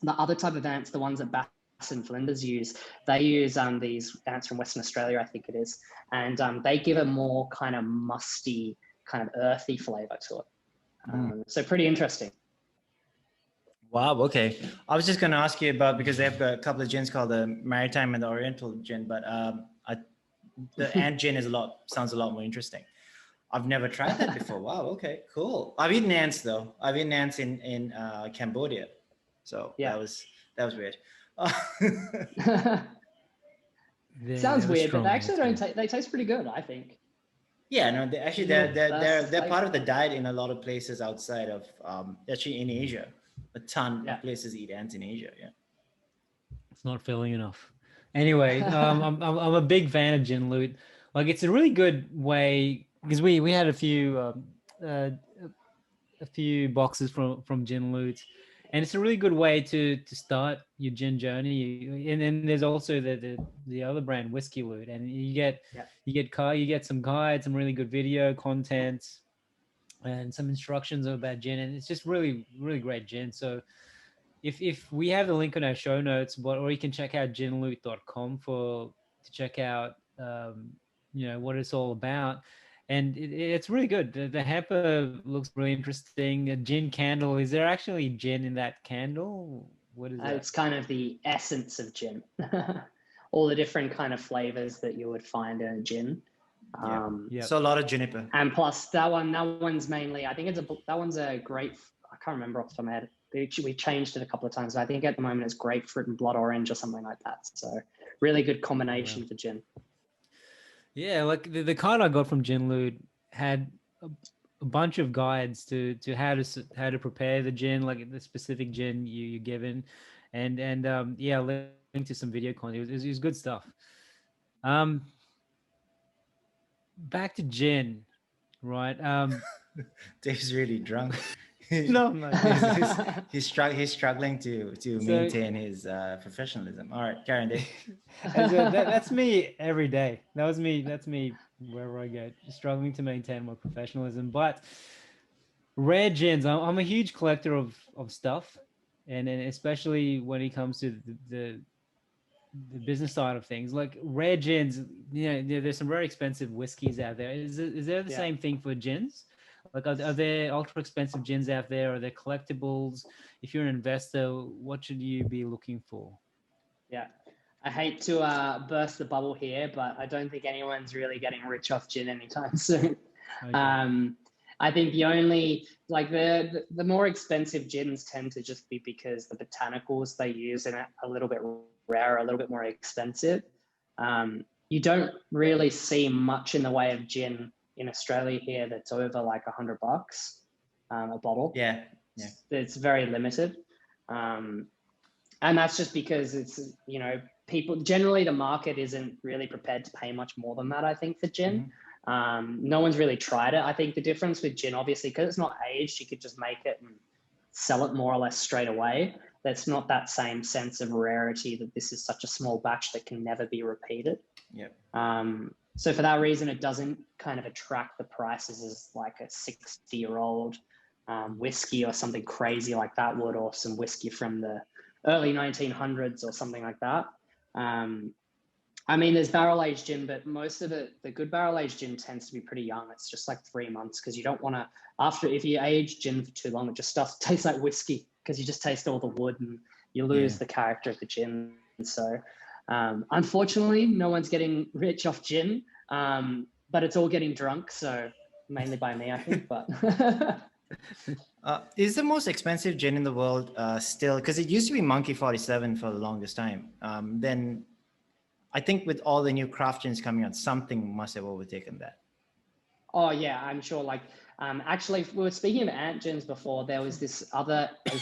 other type of ants, the ones that Bols and Flinders use, they use these ants from Western Australia, I think it is. And they give a more kind of musty, kind of earthy flavor to it. So pretty interesting. Wow, okay. I was just going to ask you about, because they have a couple of gins called the Maritime and the Oriental gin, but the ant gin sounds a lot more interesting. I've never tried that before. Wow, okay, cool. I've eaten ants though. I've eaten ants in Cambodia. So that was weird. Sounds weird, but they actually don't they taste pretty good, I think. Yeah, no, they're part of the diet in a lot of places outside of actually in Asia. A ton of places eat ants in Asia. Yeah, it's not filling enough. Anyway, I'm a big fan of Gin Loot. It's a really good way, because we had a few boxes from Gin Loot, and it's a really good way to start your gin journey. And then there's also the other brand, Whiskey Loot, and you get some guides, some really good video content, and some instructions about gin, and it's just really, really great gin. So if we have the link on our show notes, or you can check out ginloot.com to check out, what it's all about. And it's really good. The hamper looks really interesting. A gin candle. Is there actually gin in that candle? What is that? It's kind of the essence of gin. All the different kind of flavors that you would find in a gin. So a lot of juniper. And plus that one's mainly, I think that one's a grape. I can't remember off the top of my head. We changed it a couple of times. I think at the moment it's grapefruit and blood orange or something like that. So really good combination for gin. Yeah, like the card I got from Gin Loot had a bunch of guides to how to prepare the gin, like the specific gin you're given, and link to some video content. It was good stuff. Back to gin, right? Dave's really drunk. No, I'm not. He's struggling to maintain his professionalism. All right, Karen, Dave. That's me every day. That's me wherever I go, struggling to maintain my professionalism. But rare gins, I'm a huge collector of stuff, and especially when it comes to the business side of things, like rare gins. There's some very expensive whiskeys out there. Is there the same thing for gins? Like, are there ultra expensive gins out there? Are there collectibles? If you're an investor, what should you be looking for? Yeah, I hate to burst the bubble here, but I don't think anyone's really getting rich off gin anytime soon. Okay. I think the only, like the more expensive gins tend to just be because the botanicals they use in it are a little bit rare, a little bit more expensive. You don't really see much in the way of gin in Australia here that's over like $100 a bottle. Yeah. It's very limited. And that's just because it's, people, generally the market isn't really prepared to pay much more than that, I think, for gin. No one's really tried it. I think the difference with gin, obviously, because it's not aged, you could just make it and sell it more or less straight away. That's not that same sense of rarity that this is such a small batch that can never be repeated. So for that reason, it doesn't kind of attract the prices as like a 60-year-old whiskey or something crazy like that would, or some whiskey from the early 1900s or something like that. I mean, there's barrel-aged gin, but most of it, the good barrel-aged gin tends to be pretty young. It's just like 3 months because you don't want to, if you age gin for too long, it just tastes like whiskey because you just taste all the wood and you lose the character of the gin. So unfortunately, no one's getting rich off gin, but it's all getting drunk. So mainly by me, I think, but... Is the most expensive gin in the world still, because it used to be Monkey 47 for the longest time. Then I think with all the new craft gins coming out, something must have overtaken that. Oh yeah, I'm sure. Like, actually, we were speaking of ant gins before. There was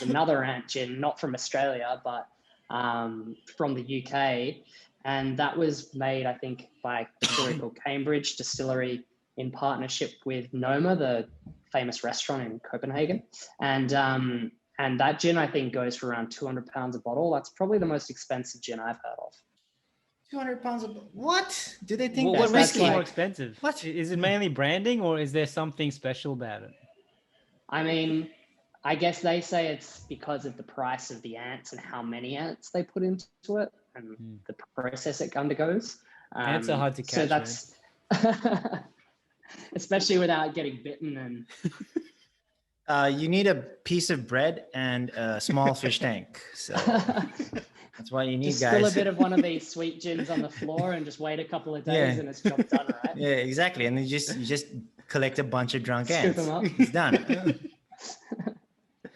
another ant gin, not from Australia, but from the UK, and that was made, I think, by a distillery called Cambridge Distillery in partnership with Noma, the famous restaurant in Copenhagen. And that gin, I think, goes for around £200 a bottle. That's probably the most expensive gin I've heard of. £200 a bottle? What? Do they think what makes it like, more expensive? What? Is it mainly branding, or is there something special about it? I mean, I guess they say it's because of the price of the ants and how many ants they put into it and the process it undergoes. Ants are hard to catch. So that's especially without getting bitten. And you need a piece of bread and a small fish tank. So that's why you need, just guys. Spill a bit of one of these sweet gins on the floor and just wait a couple of days and it's job done, right? Yeah, exactly. And you just collect a bunch of drunk Scoop ants. them up. It's done.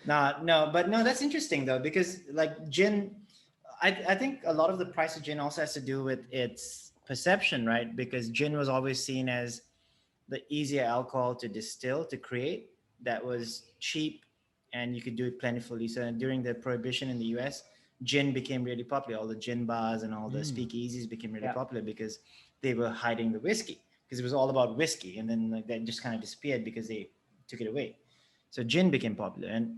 No, that's interesting though, because like gin, I think a lot of the price of gin also has to do with its perception, right? Because gin was always seen as the easier alcohol to distill, to create, that was cheap and you could do it plentifully. So during the prohibition in the US, gin became really popular. All the gin bars and all the speakeasies became really popular because they were hiding the whiskey, because it was all about whiskey. And then that just kind of disappeared because they took it away. So gin became popular. And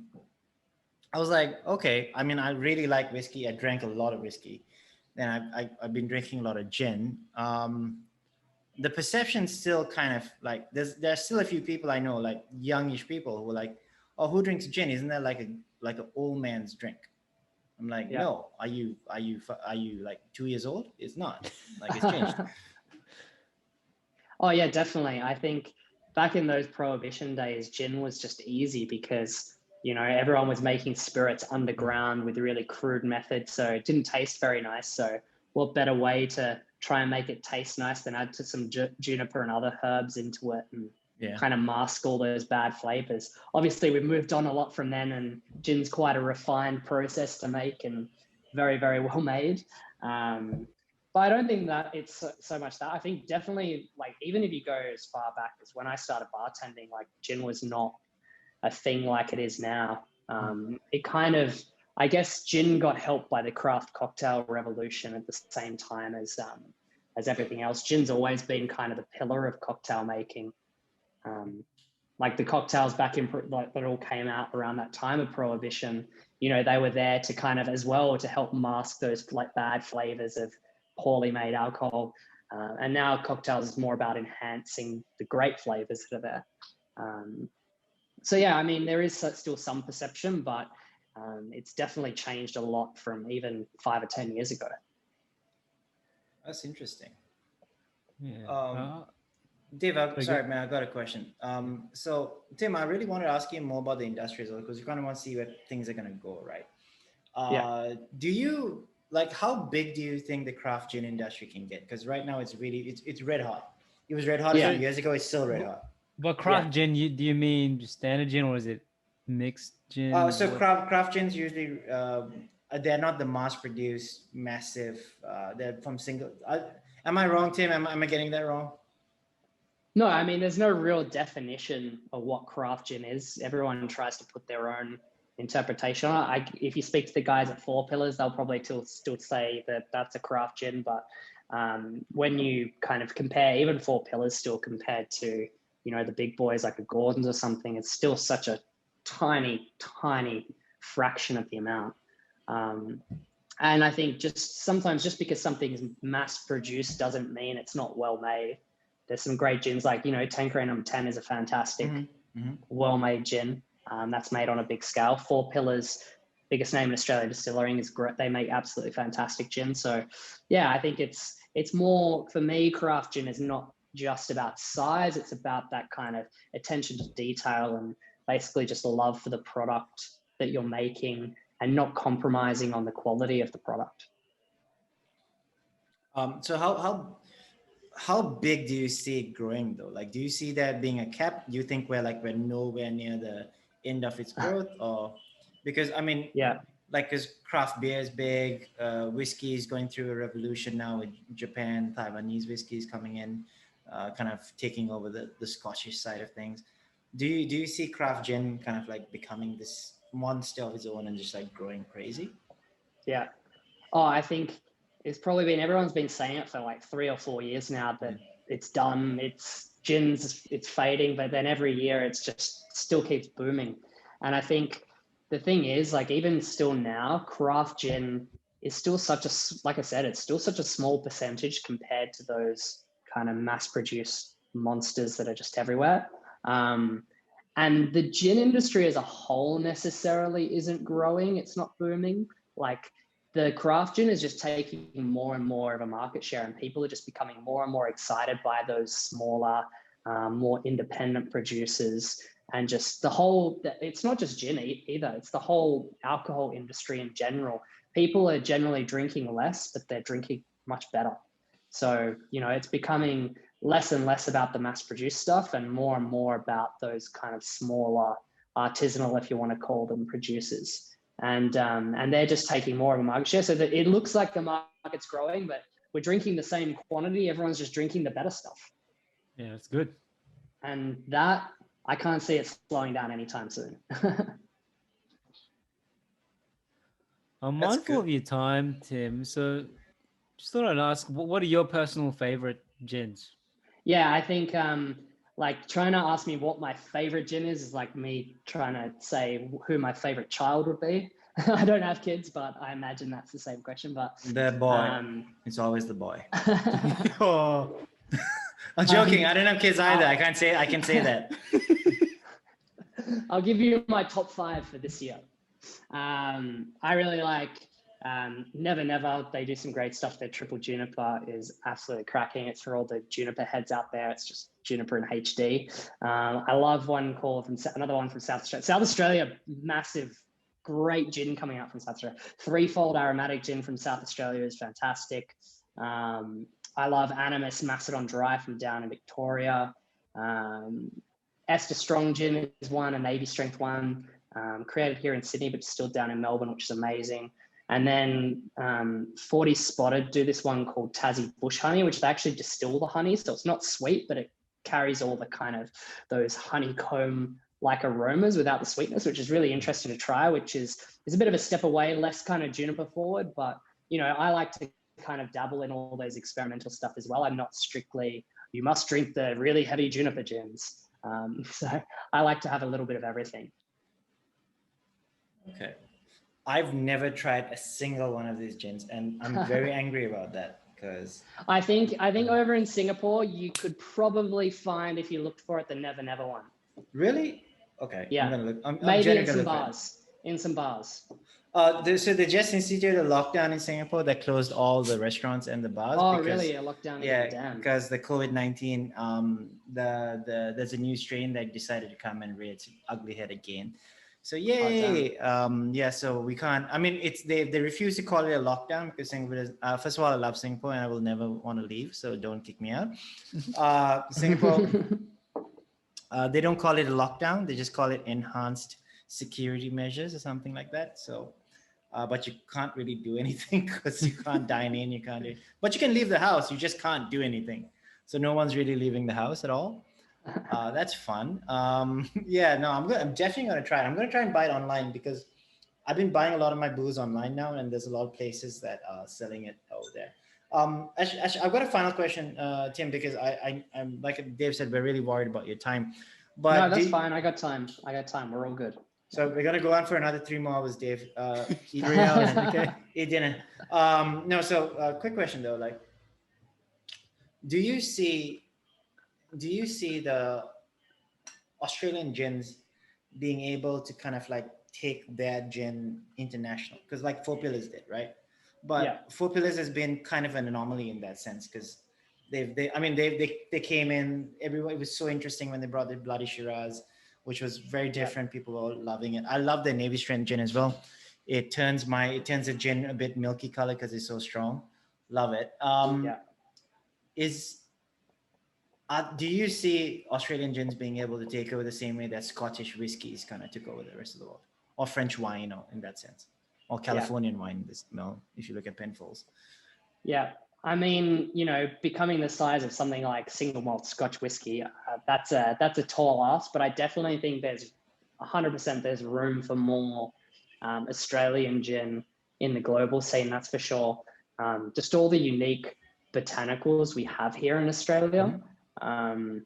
I was like, okay, I mean, I really like whiskey. I drank a lot of whiskey. Then I've been drinking a lot of gin. The perception still kind of like, there's still a few people I know, like youngish people who are like, oh, who drinks gin? Isn't that like an old man's drink? I'm like, Yeah. no, are you like 2 years old? It's not. Like, it's changed. Oh yeah, definitely. I think back in those prohibition days, gin was just easy because, you know, everyone was making spirits underground with really crude methods. So it didn't taste very nice. So what better way to try and make it taste nice than add to some juniper and other herbs into it and kind of mask all those bad flavors. Obviously, we've moved on a lot from then, and gin's quite a refined process to make and very, very well made. But I don't think that it's so much that. I think definitely, like, even if you go as far back as when I started bartending, like, gin was not a thing like it is now. It kind of, I guess, gin got helped by the craft cocktail revolution at the same time as everything else. Gin's always been kind of the pillar of cocktail making. Like the cocktails back in, like, that all came out around that time of prohibition, you know, they were there to kind of, as well, to help mask those like bad flavors of poorly made alcohol. And now cocktails is more about enhancing the great flavors that are there. So yeah, I mean, there is still some perception, but it's definitely changed a lot from even 5 or 10 years ago. That's interesting. Yeah. Dave, sorry, man, I got a question. So Tim, I really wanted to ask you more about the industry as well, because you kind of want to see where things are going to go, right? Do you, like, how big do you think the craft gin industry can get? Because right now it's really, it's red hot. It was red hot a few years ago. It's still red hot. But craft gin, do you mean standard gin, or is it mixed gin? So craft gins usually, they're not the mass-produced, massive. They're from single. Am I wrong, Tim? Am I getting that wrong? No, I mean, there's no real definition of what craft gin is. Everyone tries to put their own interpretation on it. If you speak to the guys at Four Pillars, they'll probably still say that that's a craft gin. But when you kind of compare, even Four Pillars still compared to, you know, the big boys like a Gordon's or something, it's still such a tiny, tiny fraction of the amount. And I think just sometimes just because something's mass produced doesn't mean it's not well made. There's some great gins, like, you know, Tanqueray 10 is a fantastic, well-made gin that's made on a big scale. Four Pillars, biggest name in Australian distilling, is great. They make absolutely fantastic gin. So, yeah, I think it's more, for me, craft gin is not just about size. It's about that kind of attention to detail and basically just a love for the product that you're making and not compromising on the quality of the product. So how big do you see it growing though? Like, do you see that being a cap? Do you think we're nowhere near the end of its growth? Or because, I mean, like, because craft beer is big, whiskey is going through a revolution now with Japan, Taiwanese whiskey is coming in, kind of taking over the Scottish side of things. Do you see craft gin kind of like becoming this monster of its own and just like growing crazy? Yeah. Oh, I think it's probably been, everyone's been saying it for like 3 or 4 years now that it's done. It's fading, but then every year it's just still keeps booming. And I think the thing is, like, even still now, craft gin is still like I said, it's still such a small percentage compared to those kind of mass produced monsters that are just everywhere. And the gin industry as a whole necessarily isn't growing. It's not booming. Like, the craft gin is just taking more and more of a market share, and people are just becoming more and more excited by those smaller, more independent producers. And just the whole, it's not just gin either, it's the whole alcohol industry in general. People are generally drinking less, but they're drinking much better. So, you know, it's becoming less and less about the mass produced stuff and more about those kind of smaller artisanal, if you want to call them, producers. And they're just taking more of a market share. So that it looks like the market's growing, but we're drinking the same quantity. Everyone's just drinking the better stuff. Yeah, it's good. And that, I can't see it slowing down anytime soon. I'm mindful of your time, Tim. So just thought I'd ask, what are your personal favorite gins? Yeah, I think like trying to ask me what my favorite gin is like me trying to say who my favorite child would be. I don't have kids, but I imagine that's the same question. But the boy, it's always the boy. Oh, I'm joking. I don't have kids either. I can say that. I'll give you my top 5 for this year. I really like Never Never, they do some great stuff. Their triple juniper is absolutely cracking. It's for all the juniper heads out there. It's just juniper in HD. I love another one from South Australia. South Australia, massive, great gin coming out from South Australia. Threefold aromatic gin from South Australia is fantastic. I love Animus Macedon Dry from down in Victoria. Esther Strong Gin is one, a Navy strength one, created here in Sydney, but still down in Melbourne, which is amazing. And then 40 Spotted do this one called Tassie Bush Honey, which they actually distill the honey. So it's not sweet, but it carries all the kind of those honeycomb-like aromas without the sweetness, which is really interesting to try, which is a bit of a step away, less kind of juniper forward. But, I like to kind of dabble in all those experimental stuff as well. I'm not strictly, you must drink the really heavy juniper gins. So I like to have a little bit of everything. Okay. I've never tried a single one of these gins, and I'm very angry about that because I think over in Singapore you could probably find, if you looked for it, the Never Never one. Really? Okay. Yeah. I'm gonna look. I'm maybe generally in gonna some look at it. bars. In some bars. So they just instituted a lockdown in Singapore that closed all the restaurants and the bars. Oh, because, really? A lockdown? Yeah, Damn. because the COVID-19, there's a new strain that decided to come and rear its ugly head again. So yay! Yeah, so we can't. I mean, they refuse to call it a lockdown because Singapore is. First of all, I love Singapore and I will never want to leave, so don't kick me out. Singapore, they don't call it a lockdown; they just call it enhanced security measures or something like that. So, but you can't really do anything because you can't dine in, you can't do. But you can leave the house; you just can't do anything. So no one's really leaving the house at all. That's fun. Yeah, no, I'm definitely gonna try it. I'm gonna try and buy it online because I've been buying a lot of my booze online now, and there's a lot of places that are selling it out there. Actually, I've got a final question, Tim, because I'm like Dave said, we're really worried about your time. But no, that's fine. I got time. We're all good. So we're gonna go on for another 3 more hours, Dave. Eat okay? Eat dinner. No, so quick question though, like, do you see the Australian gins being able to kind of like take their gin international? Because like Four Pillars did, right? But yeah. Four Pillars has been kind of an anomaly in that sense because they came in. Everybody, it was so interesting when they brought the Bloody Shiraz, which was very different. People were loving it. I love their Navy strength gin as well. It turns a gin a bit milky color because it's so strong. Love it. Do you see Australian gins being able to take over the same way that Scottish whiskies kind of took over the rest of the world, or French wine, in that sense, or Californian wine? If you look at Penfolds. Yeah, I mean, becoming the size of something like single malt Scotch whiskey, that's a tall ask. But I definitely think there's 100% there's room for more Australian gin in the global scene. That's for sure. Just all the unique botanicals we have here in Australia. Mm-hmm.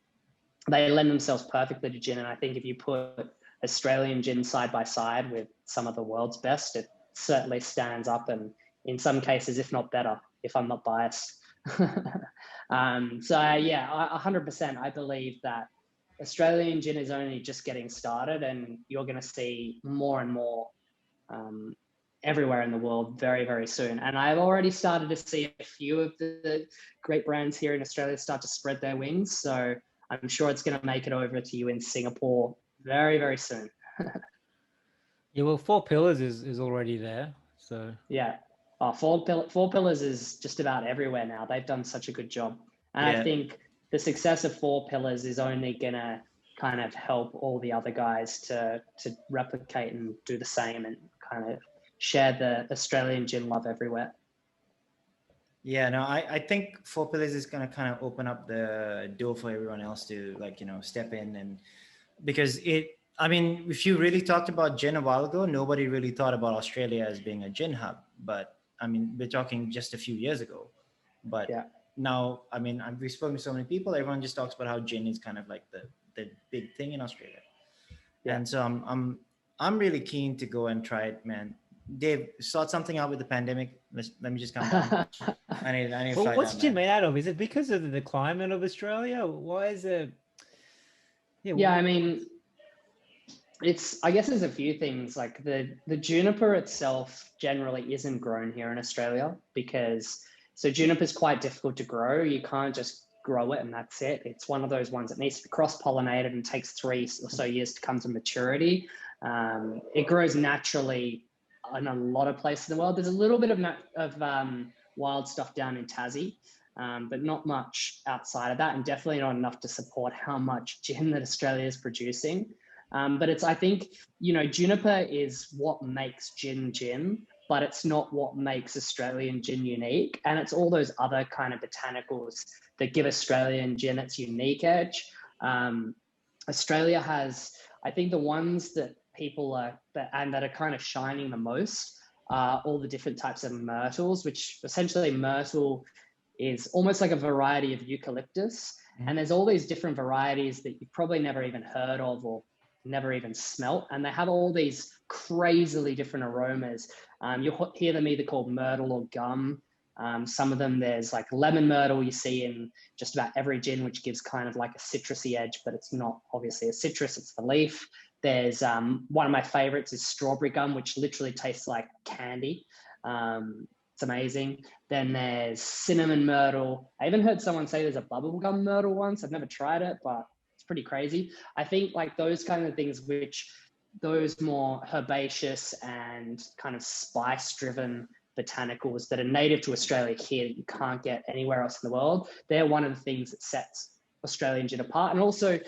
They lend themselves perfectly to gin, and I think if you put Australian gin side by side with some of the world's best, it certainly stands up, and in some cases, if not better, if I'm not biased. So yeah, 100%. I believe that Australian gin is only just getting started, and you're going to see more and more everywhere in the world very, very soon. And I've already started to see a few of the great brands here in Australia start to spread their wings. So I'm sure it's going to make it over to you in Singapore very, very soon. Yeah, well, Four Pillars is already there. So yeah, Four Pillars is just about everywhere now. They've done such a good job. And I think the success of Four Pillars is only going to kind of help all the other guys to replicate and do the same and kind of share the Australian gin love everywhere. Yeah, no, I think Four Pillars is going to kind of open up the door for everyone else to step in, and because if you really talked about gin a while ago, nobody really thought about Australia as being a gin hub, but we're talking just a few years ago, but now, we've spoken to so many people, everyone just talks about how gin is kind of like the big thing in Australia. Yeah. And so I'm really keen to go and try it, man. Dave, sort something out with the pandemic. Let me just come down. I need well, what's gin made out of? Is it because of the climate of Australia? Why is it? Yeah, I guess there's a few things. Like the juniper itself generally isn't grown here in Australia because so juniper is quite difficult to grow. You can't just grow it and that's it. It's one of those ones that needs to be cross-pollinated and takes 3 or so years to come to maturity. It grows naturally in a lot of places in the world. There's a little bit of wild stuff down in Tassie, but not much outside of that, and definitely not enough to support how much gin that Australia is producing. But I think, juniper is what makes gin, but it's not what makes Australian gin unique. And it's all those other kind of botanicals that give Australian gin its unique edge. Australia has, I think the ones that people that are kind of shining the most are all the different types of myrtles, which essentially myrtle is almost like a variety of eucalyptus. And there's all these different varieties that you've probably never even heard of or never even smelt, and they have all these crazily different aromas. You'll hear them either called myrtle or gum. Some of them, there's like lemon myrtle you see in just about every gin, which gives kind of like a citrusy edge, but it's not obviously a citrus, it's the leaf. There's one of my favorites is strawberry gum, which literally tastes like candy. It's amazing. Then there's cinnamon myrtle. I even heard someone say there's a bubblegum myrtle once. I've never tried it, but it's pretty crazy. I think like those kind of things, which those more herbaceous and kind of spice driven botanicals that are native to Australia here that you can't get anywhere else in the world, they're one of the things that sets Australian gin apart. And also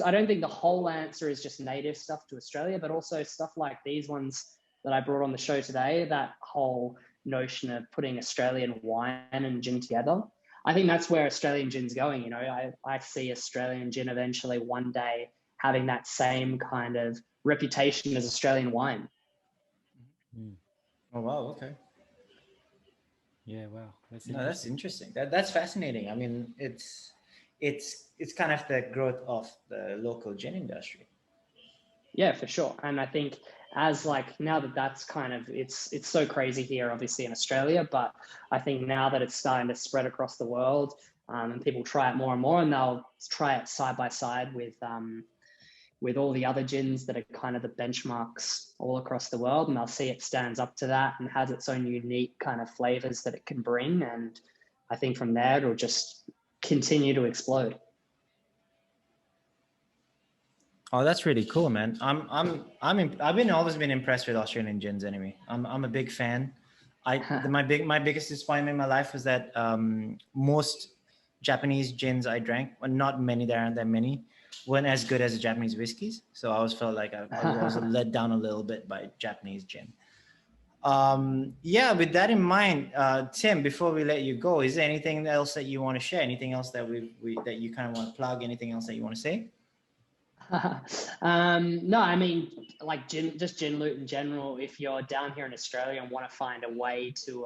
I don't think the whole answer is just native stuff to Australia, but also stuff like these ones that I brought on the show today, that whole notion of putting Australian wine and gin together. I think that's where Australian gin's going. I see Australian gin eventually one day having that same kind of reputation as Australian wine. Oh, wow. Okay. Yeah. Wow. That's interesting. That's fascinating. I mean, it's kind of the growth of the local gin industry. Yeah, for sure. And I think as like now that's kind of it's so crazy here obviously in Australia, but I think now that it's starting to spread across the world, and people try it more and more, and they'll try it side by side with all the other gins that are kind of the benchmarks all across the world, and they'll see it stands up to that and has its own unique kind of flavors that it can bring. And I think from there it'll just continue to explode. Oh, that's really cool, man. I've always been impressed with Australian gins anyway. I'm a big fan. My biggest disappointment in my life was that most Japanese gins I drank, well, not many, there aren't that many, weren't as good as the Japanese whiskeys. So I always felt like I was let down a little bit by Japanese gin. With that in mind, Tim, before we let you go, is there anything else that you want to share? Anything else that that you kind of want to plug? Anything else that you want to say? No, I mean, like gin loot in general. If you're down here in Australia and want to find a way to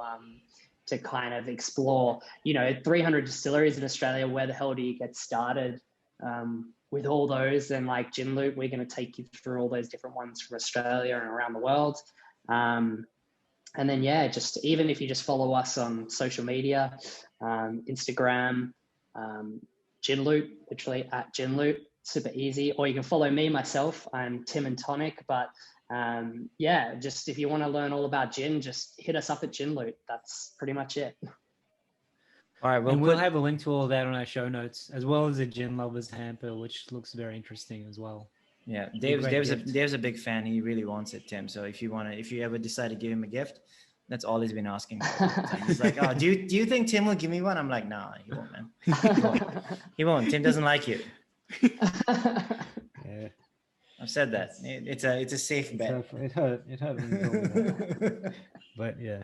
kind of explore, 300 distilleries in Australia, where the hell do you get started with all those? And like gin loot, we're going to take you through all those different ones from Australia and around the world. And then, just even if you just follow us on social media, Instagram, gin loot, literally at gin loot. Super easy. Or you can follow me myself. I'm Tim and Tonic. But just if you want to learn all about gin, just hit us up at Gin Loot. That's pretty much it. All right. We'll have a link to all of that on our show notes, as well as a gin lovers hamper, which looks very interesting as well. Yeah, Dave's a big fan. He really wants it, Tim. So if you ever decide to give him a gift, that's all he's been asking for. He's like, oh, do you think Tim will give me one? I'm like, nah, he won't, man. He won't. Tim doesn't like you. Yeah, I've said that. It's a safe bet. It hurt when you told me that. But yeah.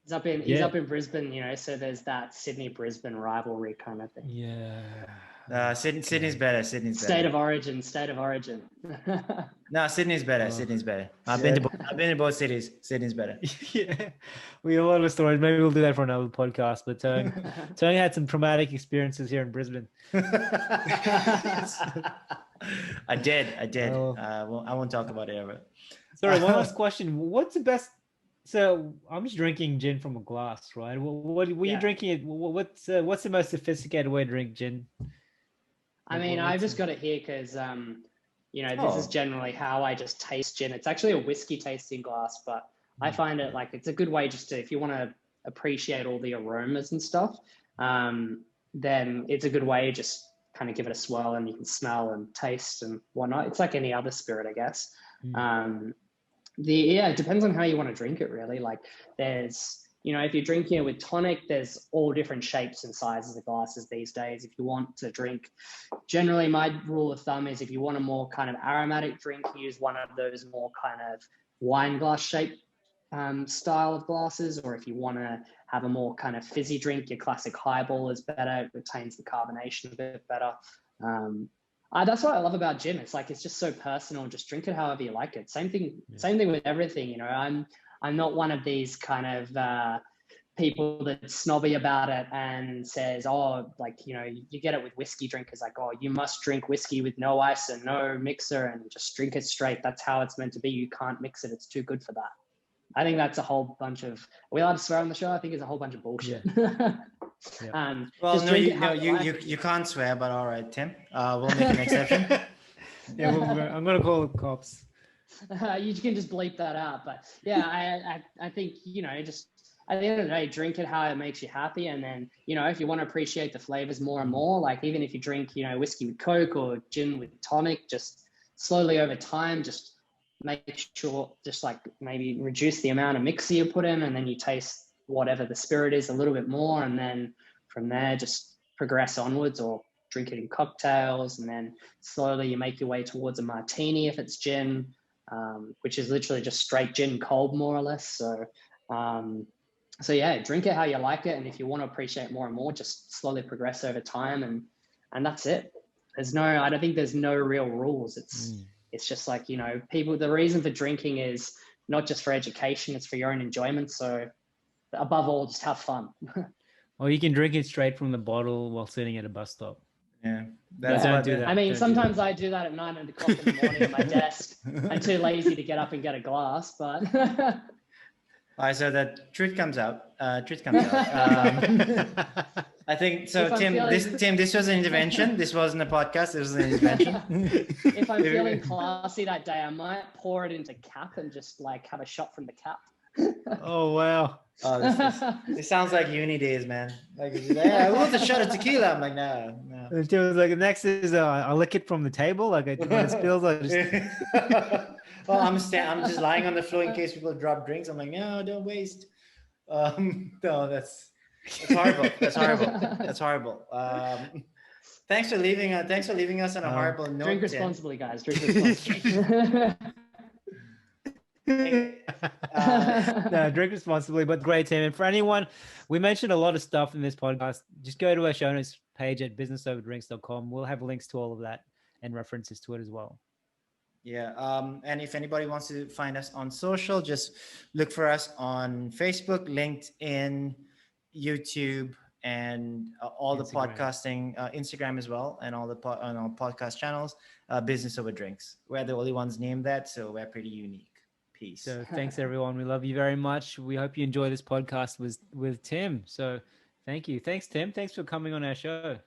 He's up in Brisbane, so there's that Sydney-Brisbane rivalry kind of thing. Yeah. Sydney's better. State of origin. No, Sydney's better. Sydney's better. I've been to both cities. Sydney's better. Yeah. We have a lot of stories. Maybe we'll do that for another podcast. But Tony had some traumatic experiences here in Brisbane. I did. I won't talk about it ever. Sorry, one last question. What's the best? So I'm just drinking gin from a glass, right? What were you drinking? What's the most sophisticated way to drink gin? I mean, I've just got it here because This is generally how I just taste gin. It's actually a whiskey tasting glass, but I find it like it's a good way just to, if you want to appreciate all the aromas and stuff, then it's a good way just kind of give it a swirl and you can smell and taste and whatnot. It's like any other spirit, I guess. It depends on how you want to drink it, really. Like there's, if you're drinking it with tonic, there's all different shapes and sizes of glasses these days. If you want to drink, generally my rule of thumb is if you want a more kind of aromatic drink, use one of those more kind of wine glass shape style of glasses, or if you want to have a more kind of fizzy drink, your classic highball is better. It retains the carbonation a bit better. That's what I love about gin. It's like, it's just so personal. Just drink it however you like it. Same thing with everything. I'm not one of these kind of people that's snobby about it and says, you get it with whiskey drinkers, like, oh, you must drink whiskey with no ice and no mixer and just drink it straight. That's how it's meant to be. You can't mix it. It's too good for that. I think that's a whole bunch of, are we allowed to swear on the show? I think it's a whole bunch of bullshit. Well, no, you can't swear, but all right, Tim, we'll make an exception. I'm going to call the cops. You can just bleep that out. But yeah, I think, just at the end of the day, drink it how it makes you happy. And then, if you want to appreciate the flavors more and more, like even if you drink, whiskey with Coke or gin with tonic, just slowly over time, just make sure, just like maybe reduce the amount of mixer you put in, and then you taste whatever the spirit is a little bit more. And then from there, just progress onwards or drink it in cocktails. And then slowly you make your way towards a martini if it's gin, which is literally just straight gin cold, more or less. So drink it how you like it. And if you want to appreciate more and more, just slowly progress over time. And that's it. I don't think there's no real rules. It's just like, people, the reason for drinking is not just for education, it's for your own enjoyment. So above all, just have fun. Or you can drink it straight from the bottle while sitting at a bus stop. Yeah. Don't do that. I mean, sometimes I do that at 9:00 in the morning at my desk. I'm too lazy to get up and get a glass, but. All right, so that truth comes out. I think so. Tim, this was an intervention. This wasn't a podcast. This was an intervention. If I'm feeling classy that day, I might pour it into cap and just like have a shot from the cap. Oh wow! Oh, this sounds like uni days, man. Like, I want a shot of tequila. I'm like, no. It was like, next is I lick it from the table. Like when it spills, I just. Well, I'm just lying on the floor in case people drop drinks. I'm like, no, don't waste. No, that's horrible. That's horrible. Thanks for leaving us on a horrible note. Drink responsibly, guys. Drink responsibly. No, drink responsibly, but great, Tim. And for anyone, we mentioned a lot of stuff in this podcast. Just go to our show notes page at businessover.drinks.com. We'll have links to all of that and references to it as well. Yeah. And if anybody wants to find us on social, just look for us on Facebook, LinkedIn, YouTube, and all the podcasting, Instagram as well, and all the on our podcast channels, Business Over Drinks. We're the only ones named that, so we're pretty unique. Peace. So thanks everyone. We love you very much. We hope you enjoy this podcast with Tim. So thank you. Thanks, Tim. Thanks for coming on our show.